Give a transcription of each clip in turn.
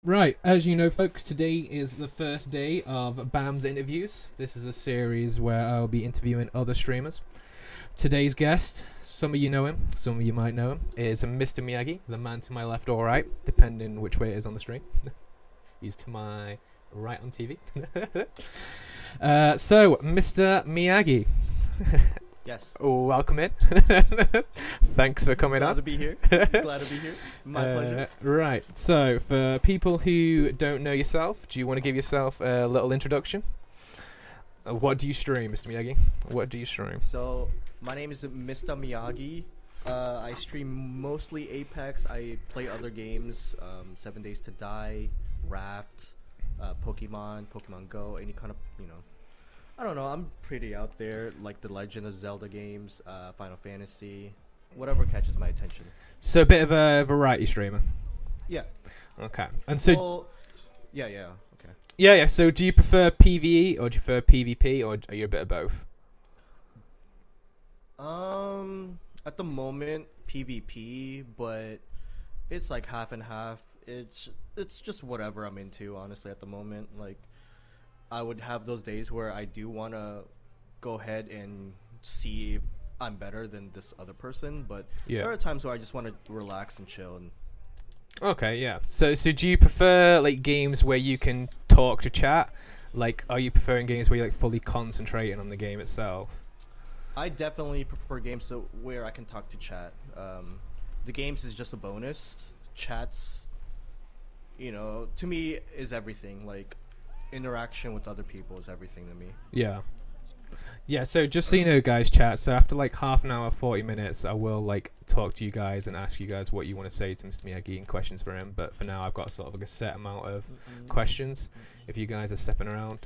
Right, as you know, folks, today is the first day of Bambs interviews. This is a series where I'll be interviewing other streamers. Today's guest, some of you know him, some of you might know him, is MistahhMiyagi, the man to my left or right, depending which way it is on the stream. He's to my right on TV. So, Mr. Miyagi. Yes. Welcome in. Thanks for coming Glad on. to be here. Glad to be here. My pleasure. Right. So, for people who don't know yourself, do you want to give yourself a little introduction? What do you stream, Mr. Miyagi? What do you stream? So, my name is MistahhMiyagi. I stream mostly Apex. I play other games, 7 Days to Die, Raft, Pokemon Go, any kind of, I don't know, I'm pretty out there, like the Legend of Zelda games, Final Fantasy, whatever catches my attention. So, a bit of a variety streamer. Yeah. Okay. And so, Well, yeah, okay. yeah. So, do you prefer PvE or do you prefer PvP, or are you a bit of both? At the moment, PvP, but it's like half and half. It's just whatever I'm into, honestly, at the moment. Like, I would have those days where I do want to go ahead and see if I'm better than this other person, but there are times where I just want to relax and chill. And Okay, yeah. So do you prefer like games where you can talk to chat? Like, are you preferring games where you're like fully concentrating on the game itself? I definitely prefer games where I can talk to chat. The games is just a bonus. Chats, to me is everything. Like, interaction with other people is everything to me. Yeah. Yeah, so just so you know, guys, chat, so after like half an hour, 40 minutes, I will like talk to you guys and ask you guys what you want to say to Mr. Miyagi and questions for him. But for now, I've got sort of like a set amount of questions. If you guys are stepping around.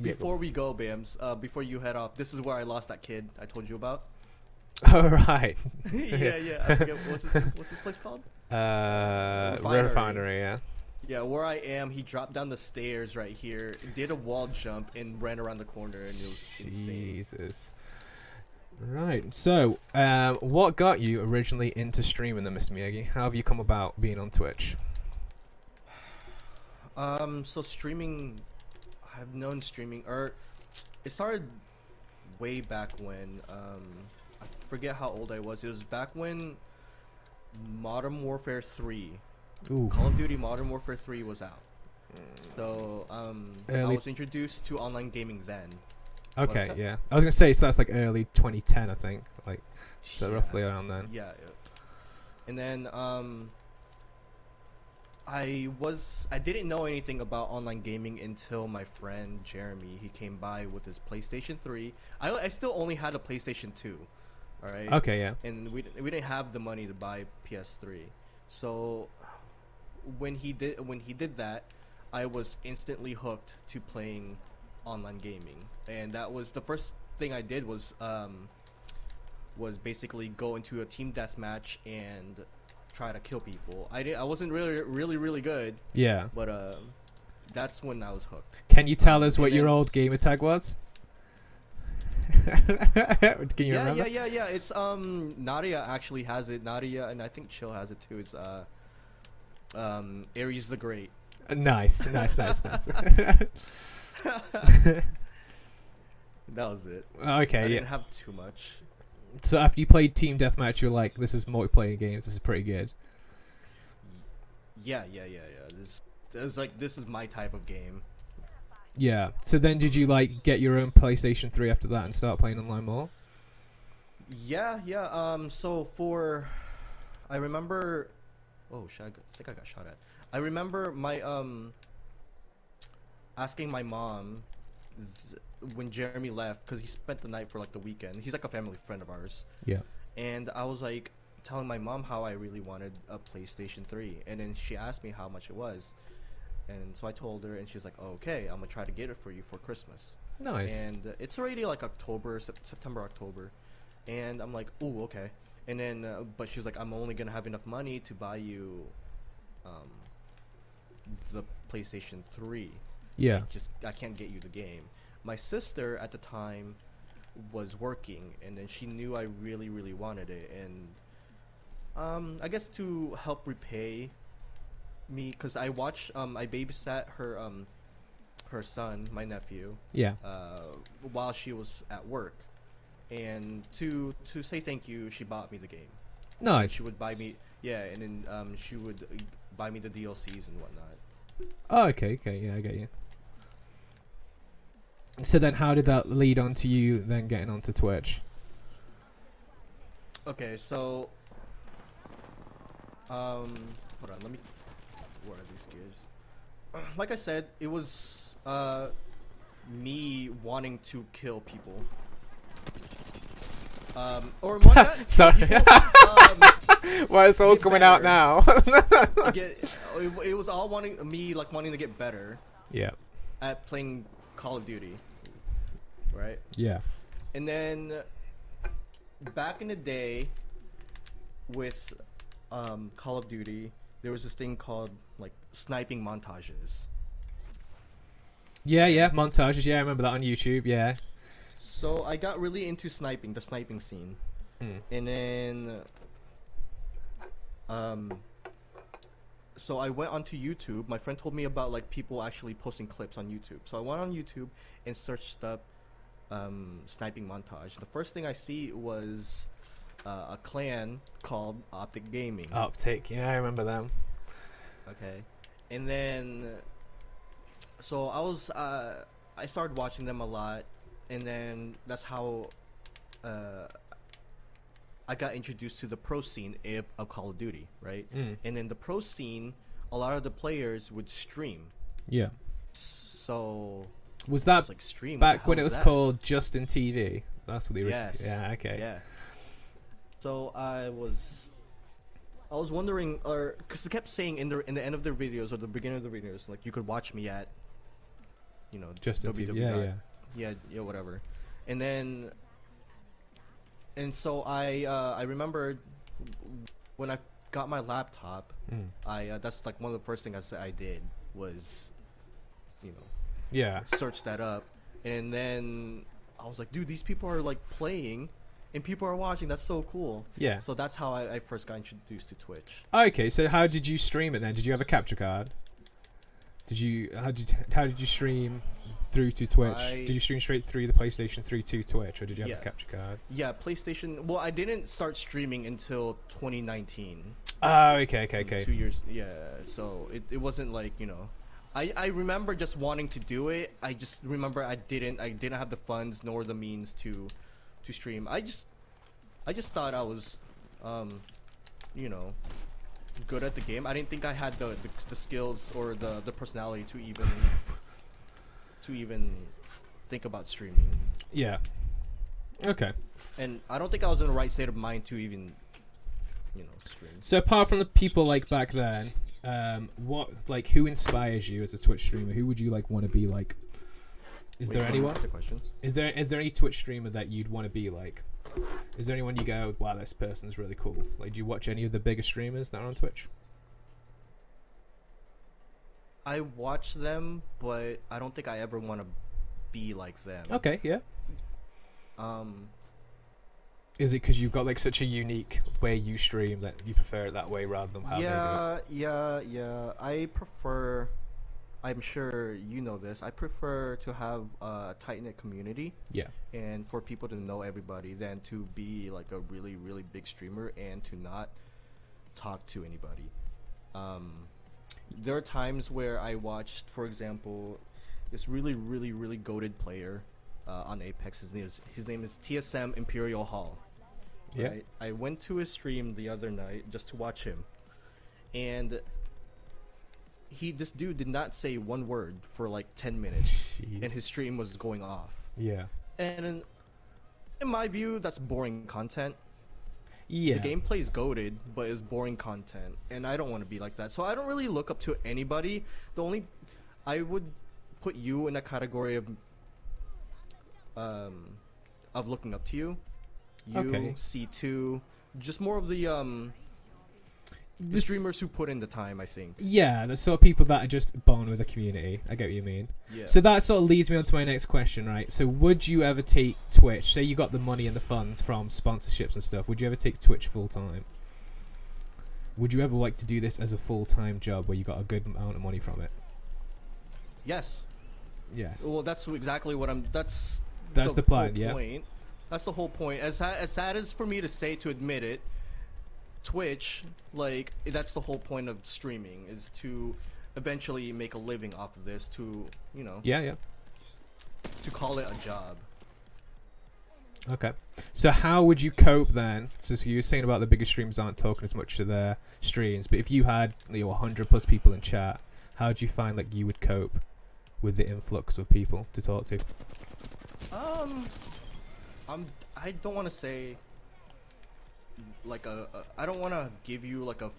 Before we go, Bambs, before you head off, this is where I lost that kid I told you about. Oh, right. yeah. I forget, what's this place called? Refinery, yeah. Yeah, where I am, he dropped down the stairs right here, did a wall jump, and ran around the corner, and it was insane. Jesus. Right. So, what got you originally into streaming, then, Mr. Miyagi? How have you come about being on Twitch? So streaming, I've known streaming, it started way back when. I forget how old I was. It was back when Modern Warfare 3. Ooh. Call of Duty Modern Warfare 3 was out. So, I was introduced to online gaming then. Okay, yeah. I was going to say, so that's like early 2010, I think. Like, so roughly around then. Yeah. And then, I didn't know anything about online gaming until my friend Jeremy, he came by with his PlayStation 3. I still only had a PlayStation 2. All right. Okay, yeah. And we didn't have the money to buy PS3. So when he did that, I was instantly hooked to playing online gaming, and that was the first thing I did was basically go into a team deathmatch and try to kill people. I wasn't really good. Yeah. But that's when I was hooked. Can you tell us what your old gamer tag was? Can you remember? Yeah. It's Nadia actually has it. Nadia, and I think Chill has it too. It's Ares the Great. Nice. That was it. Okay, I didn't have too much. So after you played Team Deathmatch, you're like, this is multiplayer games. This is pretty good. Yeah. This is my type of game. Yeah. So then did you like get your own PlayStation 3 after that and start playing online more? Yeah. I remember. Oh shit! I think I got shot at. I remember my asking my mom when Jeremy left, because he spent the night for like the weekend. He's like a family friend of ours. Yeah. And I was like telling my mom how I really wanted a PlayStation 3, and then she asked me how much it was. And so I told her, and she's like, oh, okay, I'm gonna try to get it for you for Christmas. Nice. And it's already like September, October. And I'm like, oh, okay. And then, but she was like, I'm only gonna have enough money to buy you the PlayStation 3. Yeah. I can't get you the game. My sister at the time was working, and then she knew I really wanted it, and I guess to help repay me because I babysat her son, my nephew, Yeah. while she was at work, and to say thank you, she bought me the game. Nice. She would buy me, yeah, and then she would buy me the DLCs and whatnot. Oh, okay, yeah, I get you. So then, how did that lead on to you then getting onto Twitch? Okay, so hold on, let me. Where are these gears? Like I said, it was me wanting to kill people. Or more not Sorry. people, Why it's all get coming out better. now? It was all wanting to get better Yeah. at playing Call of Duty, right? Yeah. And then back in the day with Call of Duty, there was this thing called like sniping montages. Yeah, montages. Yeah, I remember that on YouTube. Yeah. So I got really into the sniping scene. And then so I went onto YouTube. My friend told me about like people actually posting clips on YouTube. So I went on YouTube and searched up sniping montage. The first thing I see was a clan called Optic Gaming. Optic. Yeah, I remember them. Okay. And then so I started watching them a lot, and then that's how I got introduced to the pro scene of Call of Duty, right? And in the pro scene, a lot of the players would stream. Yeah. So Was that like stream back when it was called Justin TV? That's what the original. Yes. Yeah. Okay. Yeah. So I was wondering, or because they kept saying in the end of their videos or the beginning of the videos, like you could watch me at, Justin TV. yeah, whatever, and then, and so I remember when I got my laptop, that's like one of the first things I did was, Yeah. search that up, and then I was like, dude, these people are like playing. And people are watching. That's so cool. Yeah. So that's how I first got introduced to Twitch. Okay, so how did you stream it then? Did you have a capture card? How did you stream through to Twitch? Did you stream straight through the PlayStation 3 to Twitch, or did you have a capture card? Yeah, PlayStation. Well, I didn't start streaming until 2019. Oh, okay. 2 years. Yeah. So it wasn't like I remember just wanting to do it. I just remember I didn't have the funds nor the means to stream. I just thought I was good at the game. I didn't think I had the skills or the personality to even think about streaming. Yeah. Okay. And I don't think I was in the right state of mind to even stream. So apart from the people like back then, who inspires you as a Twitch streamer? Who would you want to be like? Is there anyone? The question. Is there any Twitch streamer that you'd want to be like? Is there anyone you go, wow, this person's really cool? Like, do you watch any of the bigger streamers that are on Twitch? I watch them, but I don't think I ever want to be like them. Okay, yeah. Is it because you've got such a unique way you stream that you prefer it that way rather than how they do it? Yeah. I prefer. I'm sure you know this. I prefer to have a tight-knit community. Yeah. And for people to know everybody than to be like a really, really big streamer and to not talk to anybody. There are times where I watched, for example, this really, really, really goated player on Apex. His name is TSM Imperial Hall. Yeah. Right? I went to his stream the other night just to watch him. And this dude did not say one word for like 10 minutes. Jeez. And his stream was going off. Yeah. And in my view, that's boring content. Yeah. The gameplay is goated, but it's boring content, and I don't want to be like that. So I don't really look up to anybody. I would put you in a category of looking up to you. Okay. C2, just more of the streamers who put in the time, I think. Yeah, the sort of people that are just born with a community. I get what you mean. Yeah. So that sort of leads me on to my next question, right? So would you ever take Twitch, say you got the money and the funds from sponsorships and stuff, would you ever take Twitch full time? would you ever like to do this as a full-time job where you got a good amount of money from it? Yes. Yes. Well, that's exactly what I'm. That's the plan. whole Yeah. point. That's the whole point. As sad as for me to say, to admit it, Twitch, like, that's the whole point of streaming, is to eventually make a living off of this, to, you know, Yeah. to call it a job. Okay. So how would you cope then? So you were saying about the bigger streamers aren't talking as much to their streams, but if you had 100 plus people in chat, how do you find like you would cope with the influx of people to talk to? I don't want to say like I don't want to give you like a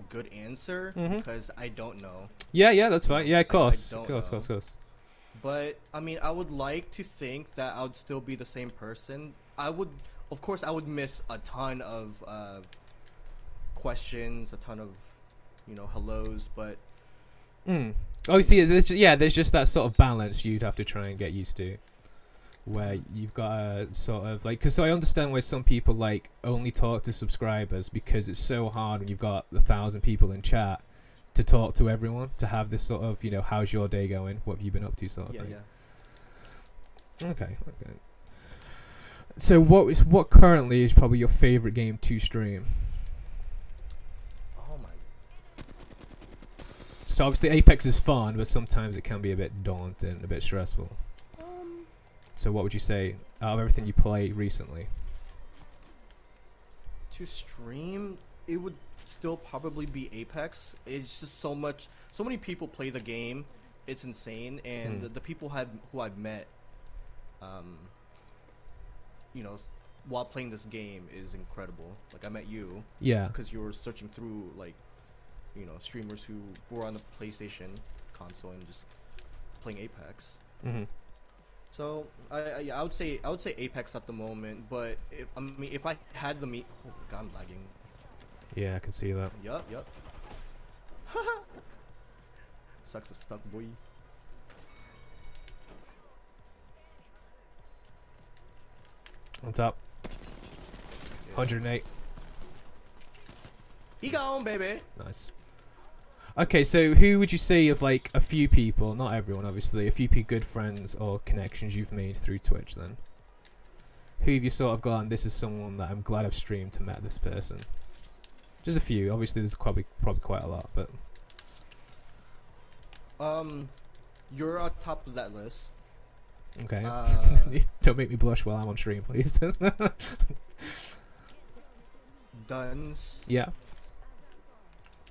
good answer, because I don't know. Yeah, that's fine. Yeah, of course. I Of don't course. know. But I mean, I would like to think that I would still be the same person. Of course, I would miss a ton of questions, a ton of hellos, but Oh, you see, there's just that sort of balance you'd have to try and get used to, where you've got a sort of like, because I understand why some people like only talk to subscribers, because it's so hard when you've got 1,000 people in chat to talk to everyone, to have this sort of how's your day going, what have you been up to sort of thing. Okay. So what currently is probably your favorite game to stream? oh my. So obviously Apex is fun, but sometimes it can be a bit daunting, a bit stressful. So what would you say out of everything you play recently? To stream, it would still probably be Apex. It's just so many people play the game. It's insane, and the people who I've met, while playing this game is incredible. Like, I met you, because you were searching through like, streamers who were on the PlayStation console and just playing Apex. So I would say Apex at the moment, but if I had the oh my god, I'm lagging. Yeah, I can see that. Yup. Sucks to suck, boy. On top. 108. He gone, baby. Nice. Okay, so who would you say of like a few people, not everyone obviously, a few good friends or connections you've made through Twitch then? Who have you sort of gone, this is someone that I'm glad I've streamed to met this person? Just a few. Obviously there's probably quite a lot, but you're on top of that list. okay. Don't make me blush while I'm on stream, please. Duns. Yeah.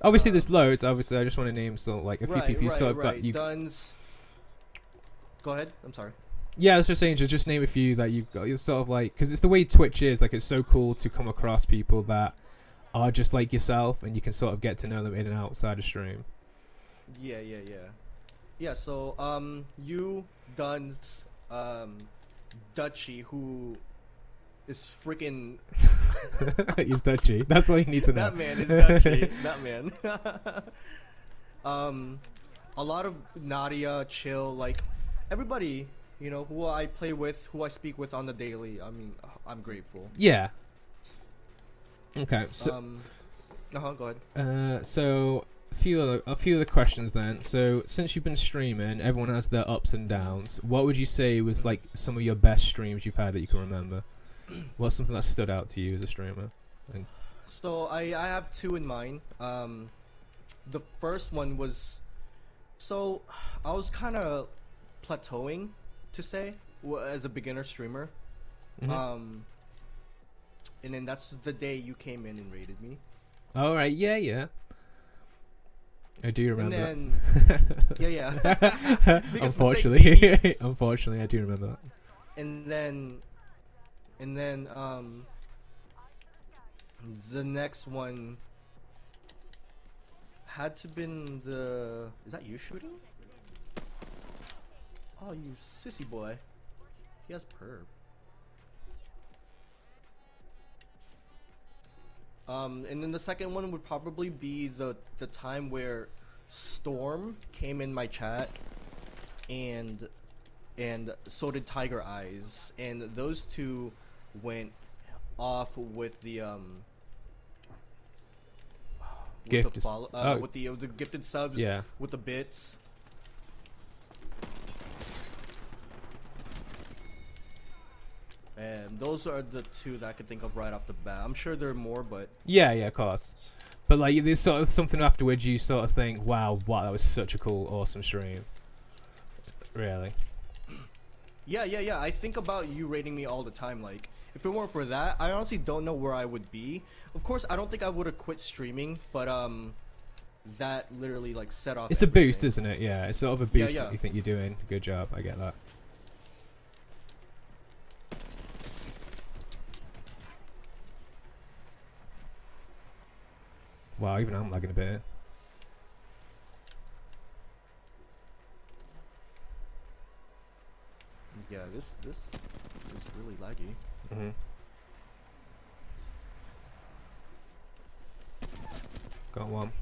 Obviously there's loads. Obviously I just want to name like a few people you sort of got you. Duns. Go ahead. I'm sorry. Yeah, I was just saying, just name a few that you've got. You're sort of like, because it's the way Twitch is. Like, it's so cool to come across people that are just like yourself, and you can sort of get to know them in and outside of stream. Yeah. So you, Duns, Dutchy, who is freaking. He's Dutchy. That's all you need to know. That man is Dutchy. That man. A lot of Nadia, Chill, like everybody, who I play with, who I speak with on the daily. I mean, I'm grateful. Yeah. Okay. So. Go ahead. So a few of the questions then. So since you've been streaming, everyone has their ups and downs. What would you say was like some of your best streams you've had that you can remember? What's something that stood out to you as a streamer? So I have two in mind. The first one was, so I was kind of plateauing, to say, as a beginner streamer. And then that's the day you came in and raided me. All right, yeah. I do remember and then, that. Unfortunately, I do remember that. And then the next one had to been the. Is that you shooting? Oh, you sissy boy. He has perp. And then the second one would probably be the time where Storm came in my chat, and so did Tiger Eyes, and those two went off with the Gift with the gifted subs, yeah. with the bits. And those are the two that I could think of right off the bat. I'm sure there are more, but Yeah, of course. But like, there's sort of something afterwards you sort of think, wow, that was such a cool, awesome stream. Really. Yeah. I think about you rating me all the time. Like, if it weren't for that, I honestly don't know where I would be. Of course, I don't think I would have quit streaming, but that literally like set off. It's everything. a boost, isn't it? Yeah, it's sort of a boost Yeah. that you think you're doing. Good job. I get that. Wow, even I'm lagging a bit. Yeah, this is really laggy. Mhm. Got one.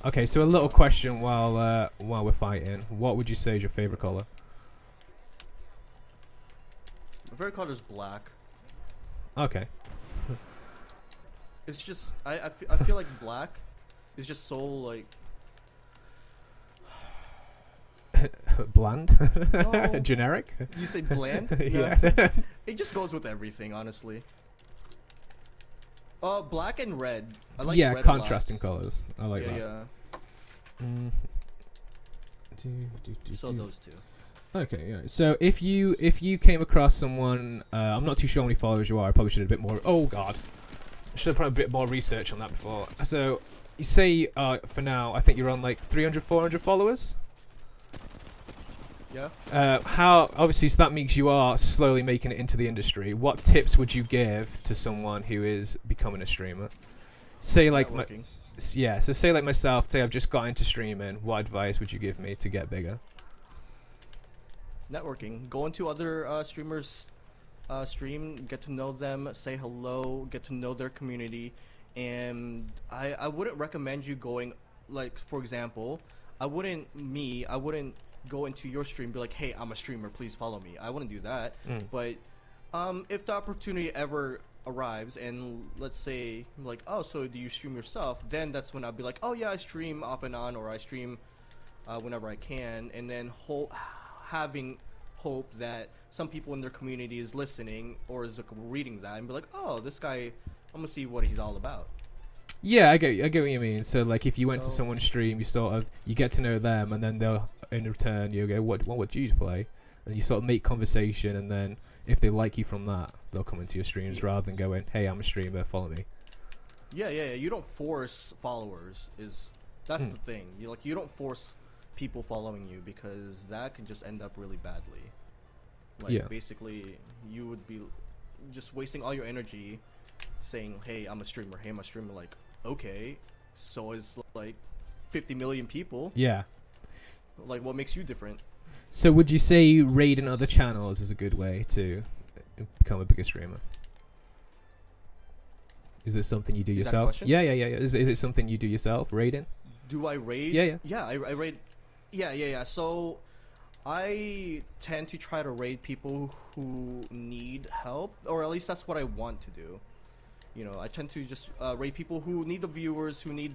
Okay, so a little question while we're fighting. What would you say is your favorite color? My favorite color is black. Okay. It's just I feel like black is just so like Bland? No. Generic? Did you say bland? Yeah. It just goes with everything, honestly. Black and red. I like yeah, red contrasting colors. I like that. Yeah. So those two. Okay, yeah. So if you came across someone, I'm not too sure how many followers you are. I probably should have a bit more. Oh God, I should have put a bit more research on that before. So you say for now, I think you're on like 300, 400 followers. Yeah. How obviously, so that means you are slowly making it into the industry. What tips would you give to someone who is becoming a streamer? Say like so say like myself. Say I've just got into streaming. What advice would you give me to get bigger? Networking. Go into other streamers' stream, get to know them, say hello, get to know their community, and I wouldn't recommend you going, like, for example, I wouldn't go into your stream and be like, hey, I'm a streamer, please follow me. I wouldn't do that. But if the opportunity ever arrives and let's say like, oh, so do you stream yourself, then that's when I'll be like, oh yeah, I stream off and on, or I stream whenever I can, and then having hope that some people in their community is listening or is reading that and be like, oh, this guy, I'm gonna see what he's all about. Yeah, I get what you mean. So like, if you went to someone's stream, you get to know them, and then they'll in return you go, what do you play? And you sort of make conversation, and then if they like you from that, they'll come into your streams rather than going, hey, I'm a streamer, follow me. Yeah. You don't force followers. That's the thing. You don't force people following you, because that can just end up really badly. Like, basically, you would be just wasting all your energy saying, hey, I'm a streamer. Hey, I'm a streamer. Like, okay, so is like 50 million people. Yeah. Like, what makes you different? So would you say raiding other channels is a good way to become a bigger streamer? Is this something you do yourself? Yeah. Is it something you do yourself, raiding? Do I raid? Yeah. Yeah, I raid. Yeah. So I tend to try to raid people who need help, or at least that's what I want to do. I tend to just raid people who need the viewers, who need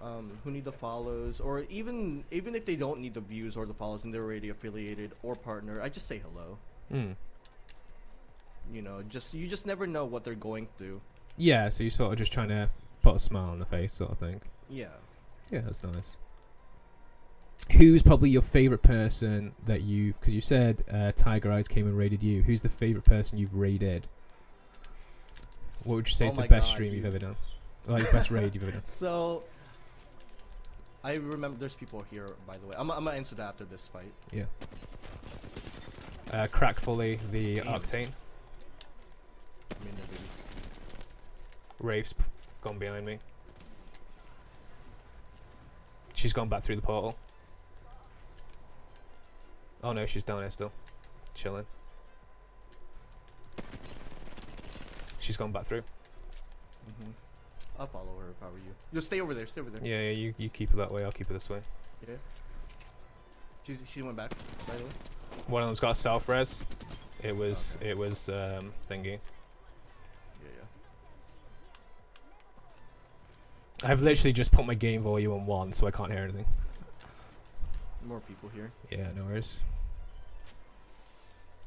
the follows, or even if they don't need the views or the follows and they're already affiliated or partner, I just say hello. You just never know what they're going through. Yeah, so you're sort of just trying to put a smile on the face, sort of thing. Yeah, that's nice. Who's probably your favorite person that because you said Tiger Eyes came and raided you. Who's the favorite person you've raided? What would you say is the best stream you've ever done? Like, best raid you've ever done? So I remember there's people here, by the way. I'm gonna answer that after this fight. Yeah. Crack fully the Octane. Rafe's gone behind me. She's gone back through the portal. Oh no, she's down there still. Chilling. She's gone back through. I'll follow her if I were you. Just stay over there. Yeah, you keep her that way. I'll keep her this way. Yeah. She went back, by the way. One of them's got a self-res. It was thingy. Yeah. I've literally just put my game volume on 1, so I can't hear anything. More people here. Yeah, no worries.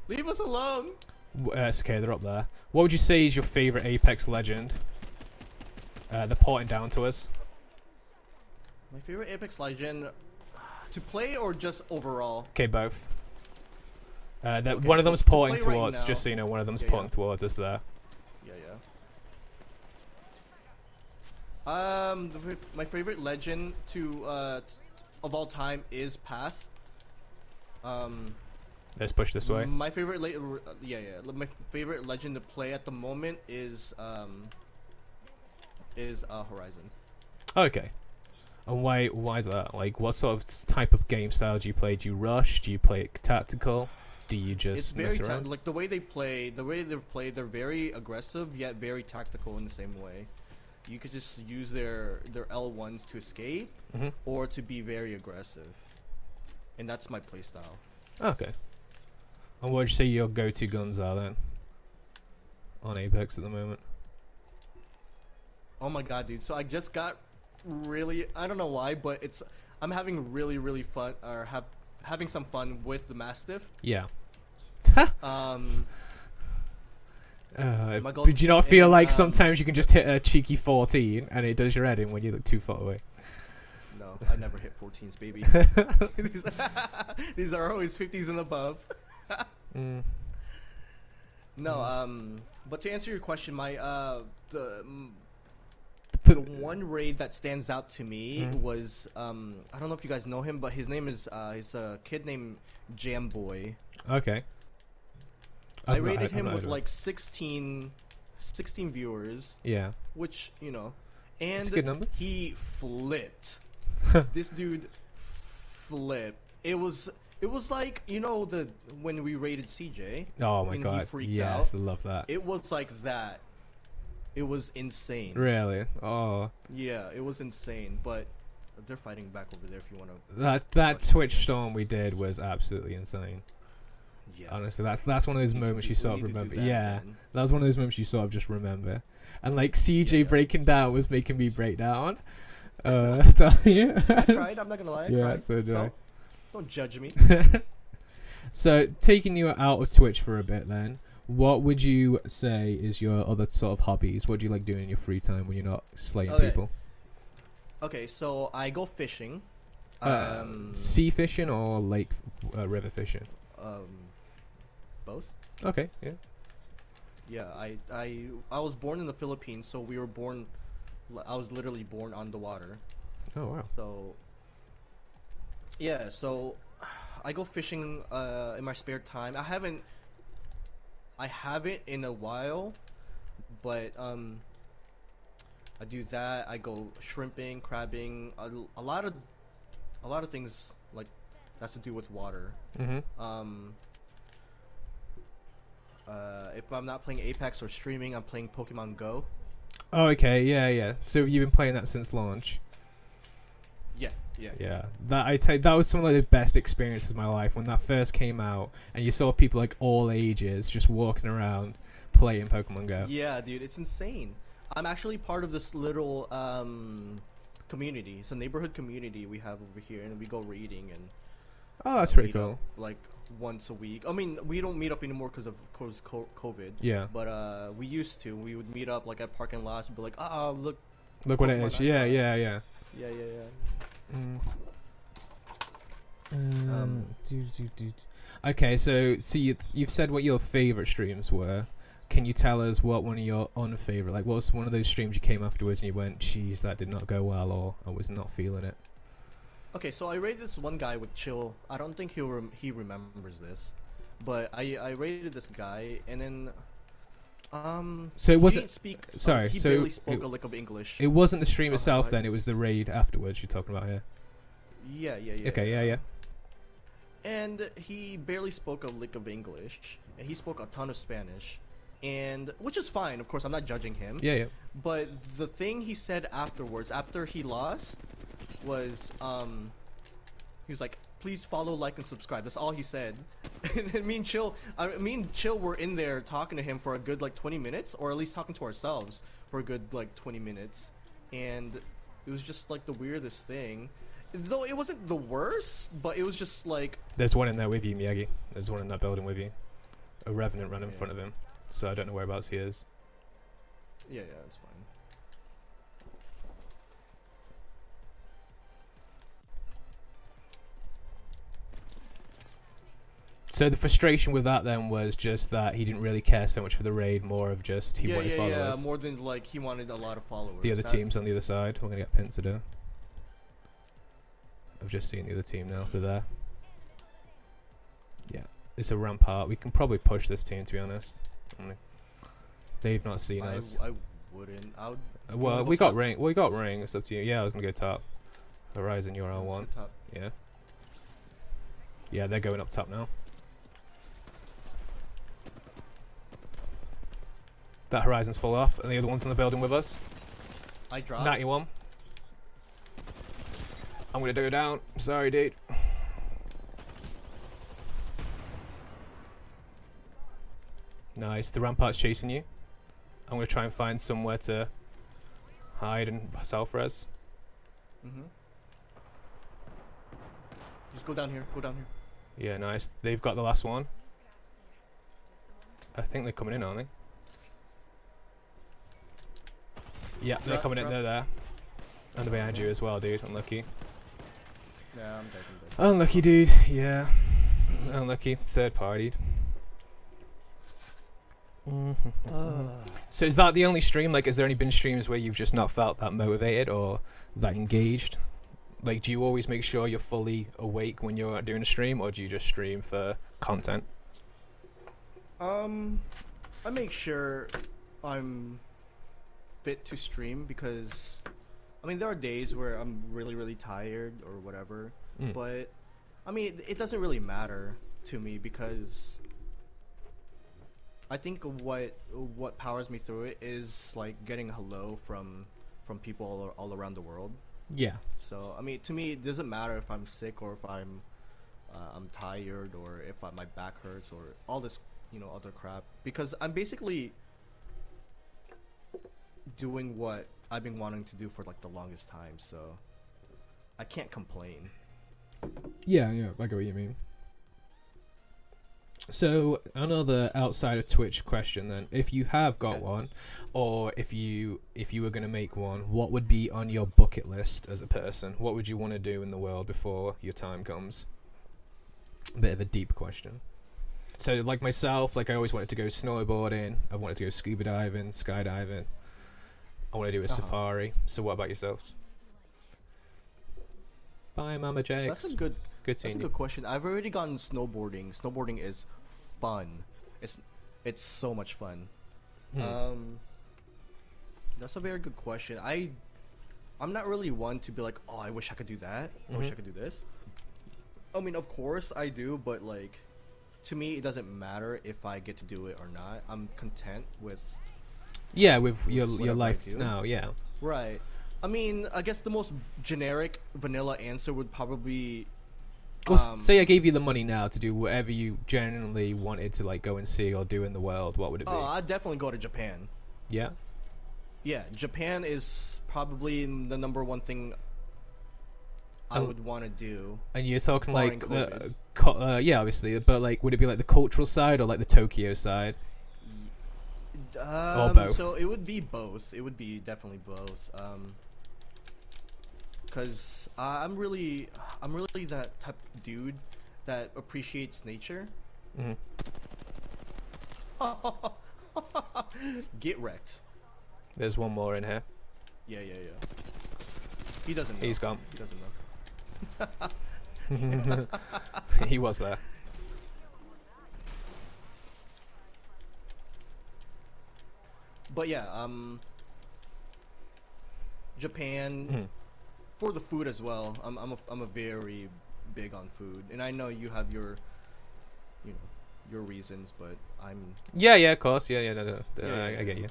Leave us alone. It's okay, they're up there. What would you say is your favorite Apex Legend? They're porting down to us. My favorite Apex Legend to play or just overall? Okay, both. Okay, one of so them's to porting play right towards, now- just so you know, one of them's Yeah, porting towards us there. Yeah, my favorite legend to of all time is Path. Let's push this way. My favorite my favorite legend to play at the moment is Horizon. Okay. And why is that? Like, what sort of type of game style do you play? Do you rush? Do you play it tactical? Do you just It's mess very around? like the way they play, they're very aggressive yet very tactical in the same way. You could just use their L1s to escape Mm-hmm. or to be very aggressive. And that's my playstyle. Okay. And what would you say your go-to guns are then? On Apex at the moment? Oh my god, dude. So I just got really, I don't know why, but I'm having really fun, or having some fun with the Mastiff. Yeah. My goal- Did you not feel and, like sometimes you can just hit a cheeky 14 and it does your head in when you look too far away? No, I never hit 14s, baby. These are always 50s and above. Mm. No, but to answer your question, my the one raid that stands out to me was I don't know if you guys know him, but his name is he's a kid named Jamboy. Okay. I rated him with like 16 viewers. Yeah. Which, you know, That's a and good number. he flipped. This dude flipped. It was like, you know, when we raided CJ. Oh my and he god. freaked Yes, out. I love that. It was like that. It was insane. Really? Oh. Yeah, it was insane. But they're fighting back over there if you want to. That Twitch storm we did was absolutely insane. Yeah. Honestly, that's one of those We need to moments do- you sort we of need to do remember. that Yeah. again. That was one of those moments you sort of just remember. And like CJ Yeah. breaking down was making me break down. I tell you. I cried. I'm not gonna lie. I Yeah, cried. so did I. Don't judge me. So, taking you out of Twitch for a bit then, what would you say is your other sort of hobbies? What do you like doing in your free time when you're not slaying Okay. people? Okay, so I go fishing. Sea fishing or lake, river fishing? Both. Okay, yeah. Yeah, I was born in the Philippines, so we were born. I was literally born on the water. Oh, wow. So yeah, so I go fishing in my spare time. I haven't in a while, but I do that. I go shrimping, crabbing, a lot of things like that's to do with water. Mm-hmm. If I'm not playing Apex or streaming, I'm playing Pokemon Go. Oh, okay, yeah. So you've been playing that since launch? Yeah. Yeah. That was some of the best experiences of my life when that first came out, and you saw people like all ages just walking around playing Pokemon Go. Yeah, dude, it's insane. I'm actually part of this little community. It's a neighborhood community we have over here, and we go raiding and Oh, that's pretty meet up, cool. like once a week. I mean, we don't meet up anymore because of course COVID. Yeah. But we used to. We would meet up like at parking lots and be like, look. Look what it Pokemon is. I Yeah, got. yeah. Yeah. Okay, so you've said what your favorite streams were. Can you tell us what one of your unfavorite? Like, what was one of those streams you came afterwards and you went, "Geez, that did not go well," or "I was not feeling it." Okay, so I rated this one guy with Chill. I don't think he remembers this, but I rated this guy, and then So it he wasn't. didn't speak. Sorry, he so barely spoke it- a lick of English. It wasn't the stream Go ahead, itself go ahead. then. It was the raid afterwards you're talking about here. Yeah. Okay, yeah. And he barely spoke a lick of English, and he spoke a ton of Spanish, and which is fine. Of course, I'm not judging him. Yeah. But the thing he said afterwards, after he lost, was he was like, "Please follow, like, and subscribe." That's all he said. And then me and Chill were in there talking to him for a good like 20 minutes, or at least talking to ourselves for a good like 20 minutes, and It was just like the weirdest thing. Though it wasn't the worst, but it was just like... There's one in there with you, Miyagi. There's one in that building with you. A revenant ran in front of him, so I don't know whereabouts he is. Yeah, it's fine. So the frustration with that then was just that he didn't really care so much for the raid, more of just he wanted followers. More than like he wanted a lot of followers. The other team's on the other side. We're gonna get pinned to do. I've just seen the other team now. They're there. Yeah, it's a rampart. We can probably push this team, to be honest. They've not seen us. I wouldn't. I would. Well, we got ring. We got ring. It's up to you. Yeah, I was gonna go top. Horizon, you're L1. Yeah. Yeah, they're going up top now. That Horizon's full off, and the other one's in the building with us. I dropped. 91. I'm gonna go down. Sorry, dude. Nice. The rampart's chasing you. I'm gonna try and find somewhere to hide and self-res. Just go down here. Go down here. Yeah, nice. They've got the last one. I think they're coming in, aren't they? Yeah, they're coming in. They're there. And they're behind you as well, dude. Unlucky. Yeah, I'm dead. Unlucky, dude. Yeah. Unlucky. Third partied. So is that the only stream? Like, is there any been streams where you've just not felt that motivated or that engaged? Like, do you always make sure you're fully awake when you're doing a stream, or do you just stream for content? I make sure I'm fit to stream because, I mean, there are days where I'm really tired or whatever, but I mean, it doesn't really matter to me because I think what powers me through it is like getting hello from people all around the world. Yeah. So I mean, to me, it doesn't matter if I'm sick or if I'm tired or if my back hurts or all this, other crap, because I'm basically doing what I've been wanting to do for like the longest time. So I can't complain. Yeah, I get what you mean. So another outside of Twitch question then, if you have got one, or if you were going to make one, what would be on your bucket list as a person? What would you want to do in the world before your time comes? A bit of a deep question. So like myself, like I always wanted to go snowboarding, I wanted to go scuba diving, skydiving, I want to do a safari. So what about yourselves? Bye, Mama Jakes. That's a good question. I've already gotten snowboarding. Snowboarding is fun. It's so much fun. That's a very good question. I'm not really one to be like, oh, I wish I could do that. I wish I could do this. I mean, of course I do, but like, to me, it doesn't matter if I get to do it or not. I'm content with. Yeah, with your life now. Yeah. Right. I mean, I guess the most generic vanilla answer would probably. Well, say I gave you the money now to do whatever you genuinely wanted to like go and see or do in the world. What would it be? Oh, I'd definitely go to Japan. Yeah. Yeah, Japan is probably the number one thing I would want to do. And you're talking like yeah, obviously, but like, would it be like the cultural side or like the Tokyo side? Or both? So it would be both. It would be definitely both. Because I'm really that type of dude that appreciates nature. Get wrecked. There's one more in here. Yeah. He doesn't know. He's gone. He doesn't know. He was there. But yeah, Japan for the food as well. I'm a very big on food, and I know you have your reasons, but I'm. Yeah, of course. Yeah, no, I get you.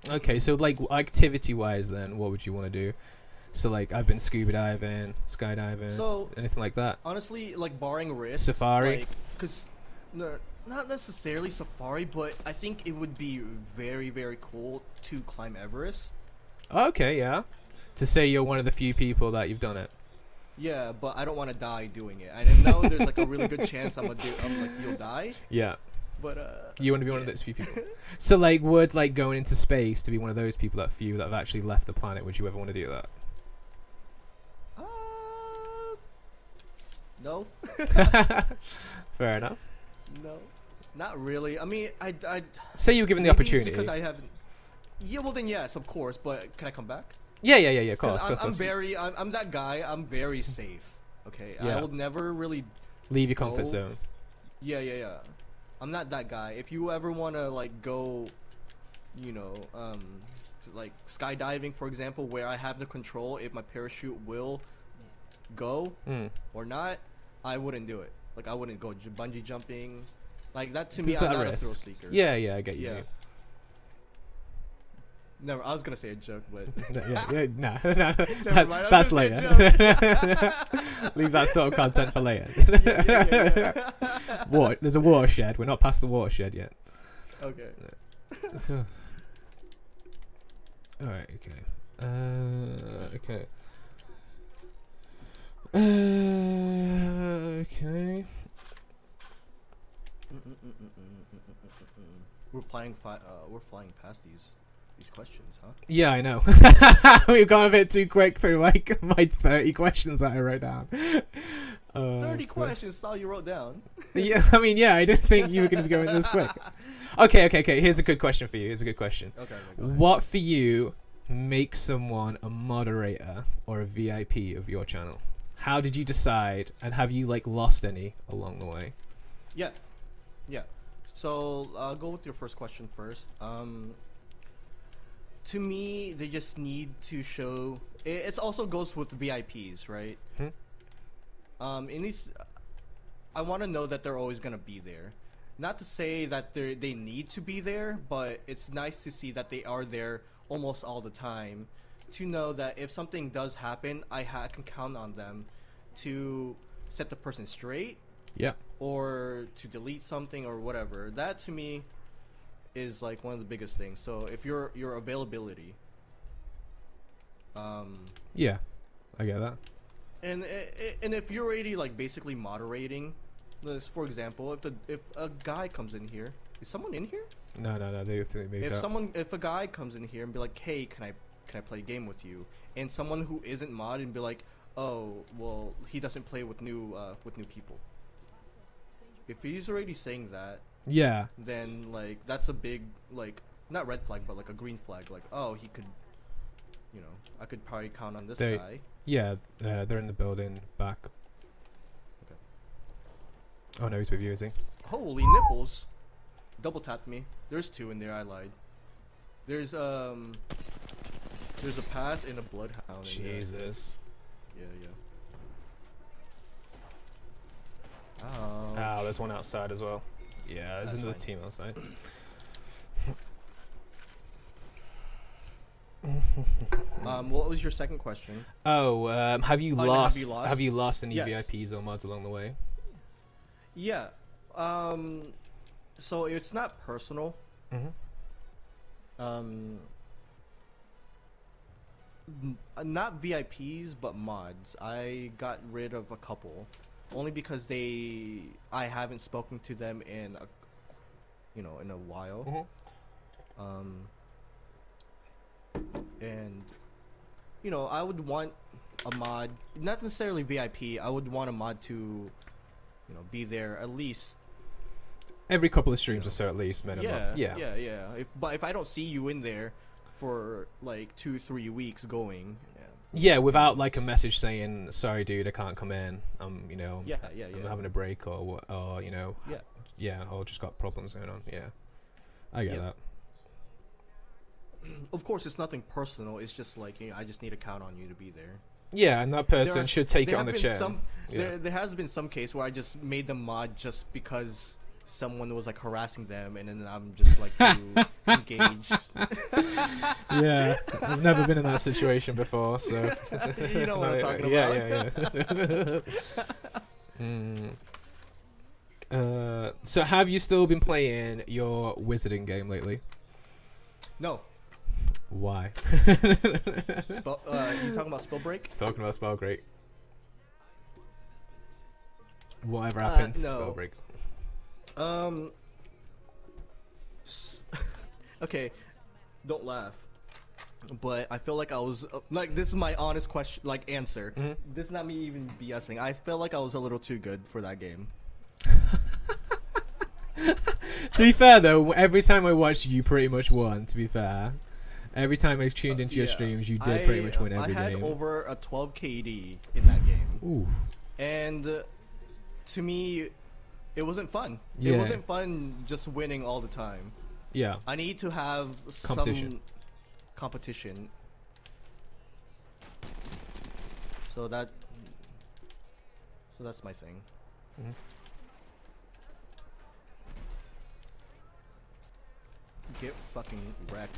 Okay, so like activity-wise, then what would you want to do? So like, I've been scuba diving, skydiving, so anything like that. Honestly, like barring risks, safari. Because no, not necessarily safari, but I think it would be very, very cool to climb Everest. Okay, yeah. To say you're one of the few people that you've done it. Yeah, but I don't want to die doing it. I know there's like a really good chance I'm like you'll die. Yeah. But you want to be one of those few people. So like, would like going into space to be one of those people, that few that have actually left the planet? Would you ever want to do that? No. Fair enough. No, not really. I mean, I say you were given the opportunity. Because I haven't. Yeah, well then yes, of course. But can I come back? Yeah. Of course. I'm that guy. I'm very safe. Okay, yeah. I will never really leave your comfort zone. Yeah. I'm not that guy. If you ever want to like go, you know, like skydiving, for example, where I have the control if my parachute will go or not, I wouldn't do it. Like I wouldn't go bungee jumping, like that. To me, I'm not a thrill seeker. Yeah, I get you. Yeah. Never. I was gonna say a joke, but no. That's later. Leave that sort of content for later. Yeah. War. There's a watershed. We're not past the watershed yet. Okay. So, all right. Okay. Okay. Okay. We're flying past these questions, huh? Yeah, I know. We've gone a bit too quick through like my 30 questions that I wrote down. 30 questions, that's all you wrote down. Yeah, I mean, yeah, I didn't think you were going to be going this quick. Okay. Here's a good question for you. Okay. What for you makes someone a moderator or a VIP of your channel? How did you decide, and have you like lost any along the way? Yeah. So I'll go with your first question first. To me, they just need to show. It also goes with VIPs, right? In these, I want to know that they're always gonna be there. Not to say that they need to be there, but it's nice to see that they are there almost all the time. To know that if something does happen, I can count on them to set the person straight. Yeah. Or to delete something or whatever. That to me is like one of the biggest things. So if your availability. Yeah, I get that. And if you're already like basically moderating, for example, if a guy comes in here, is someone in here? No. If a guy comes in here and be like, hey, can I play a game with you? And someone who isn't mod and be like, oh, well, he doesn't play with new people. If he's already saying that, yeah, then like that's a big like not red flag but like a green flag. Like, oh, he could, you know, I could probably count on this guy. Yeah, they're in the building back. Okay. Oh no, he's with you, is he? Holy nipples! Double tapped me. There's two in there. I lied. There's a path and a bloodhound. Jesus. Yeah. Oh, there's one outside as well. Yeah, there's another team outside. What was your second question? Oh, have you lost any yes. VIPs or mods along the way? Yeah. So it's not personal. Not VIPs, but mods. I got rid of a couple. Only because I haven't spoken to them in a while. And I would want a mod, not necessarily VIP. I would want a mod to be there at least every couple of streams or so, at least minimum. Yeah. But if I don't see you in there for like 2-3 weeks going. Yeah, without like a message saying, "Sorry, dude, I can't come in. I'm having a break," or or just got problems going on. Yeah, I get that. Of course, it's nothing personal. It's just like I just need to count on you to be there. Yeah, and that person should take it on the chin. There has been some case where I just made them mod just because someone was like harassing them, and then I'm just like too engaged. Yeah, I've never been in that situation before, so you know what I'm talking about. Yeah. So have you still been playing your wizarding game lately? No. Why? You talking about spell break? Talking about spell break. Whatever happened to No. spell break? Okay, don't laugh. But I feel like I was like, this is my honest question, like answer. Mm-hmm. This is not me even BSing. I feel like I was a little too good for that game. To be fair though, every time I watched you, pretty much won. To be fair, every time I tuned into your streams, you did pretty much win every game. I had over a 12 KD in that game. Ooh. And to me, it wasn't fun. Yeah. It wasn't fun just winning all the time. Yeah. I need to have Competition. some competition. So that's my thing. Mm-hmm. Get fucking wrecked.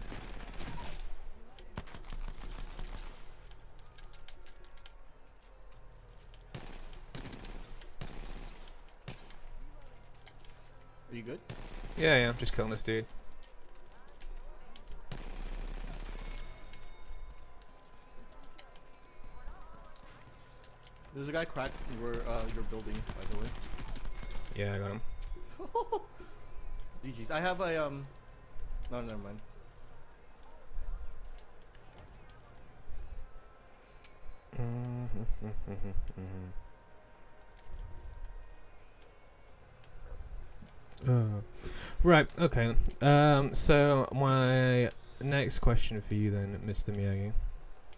Are you good? Yeah, I'm just killing this dude. There's a guy cracked where you're building, by the way. Yeah, I got him. GG's. I have a no, never mind. Right, okay. So my next question for you then, Mr. Miyagi,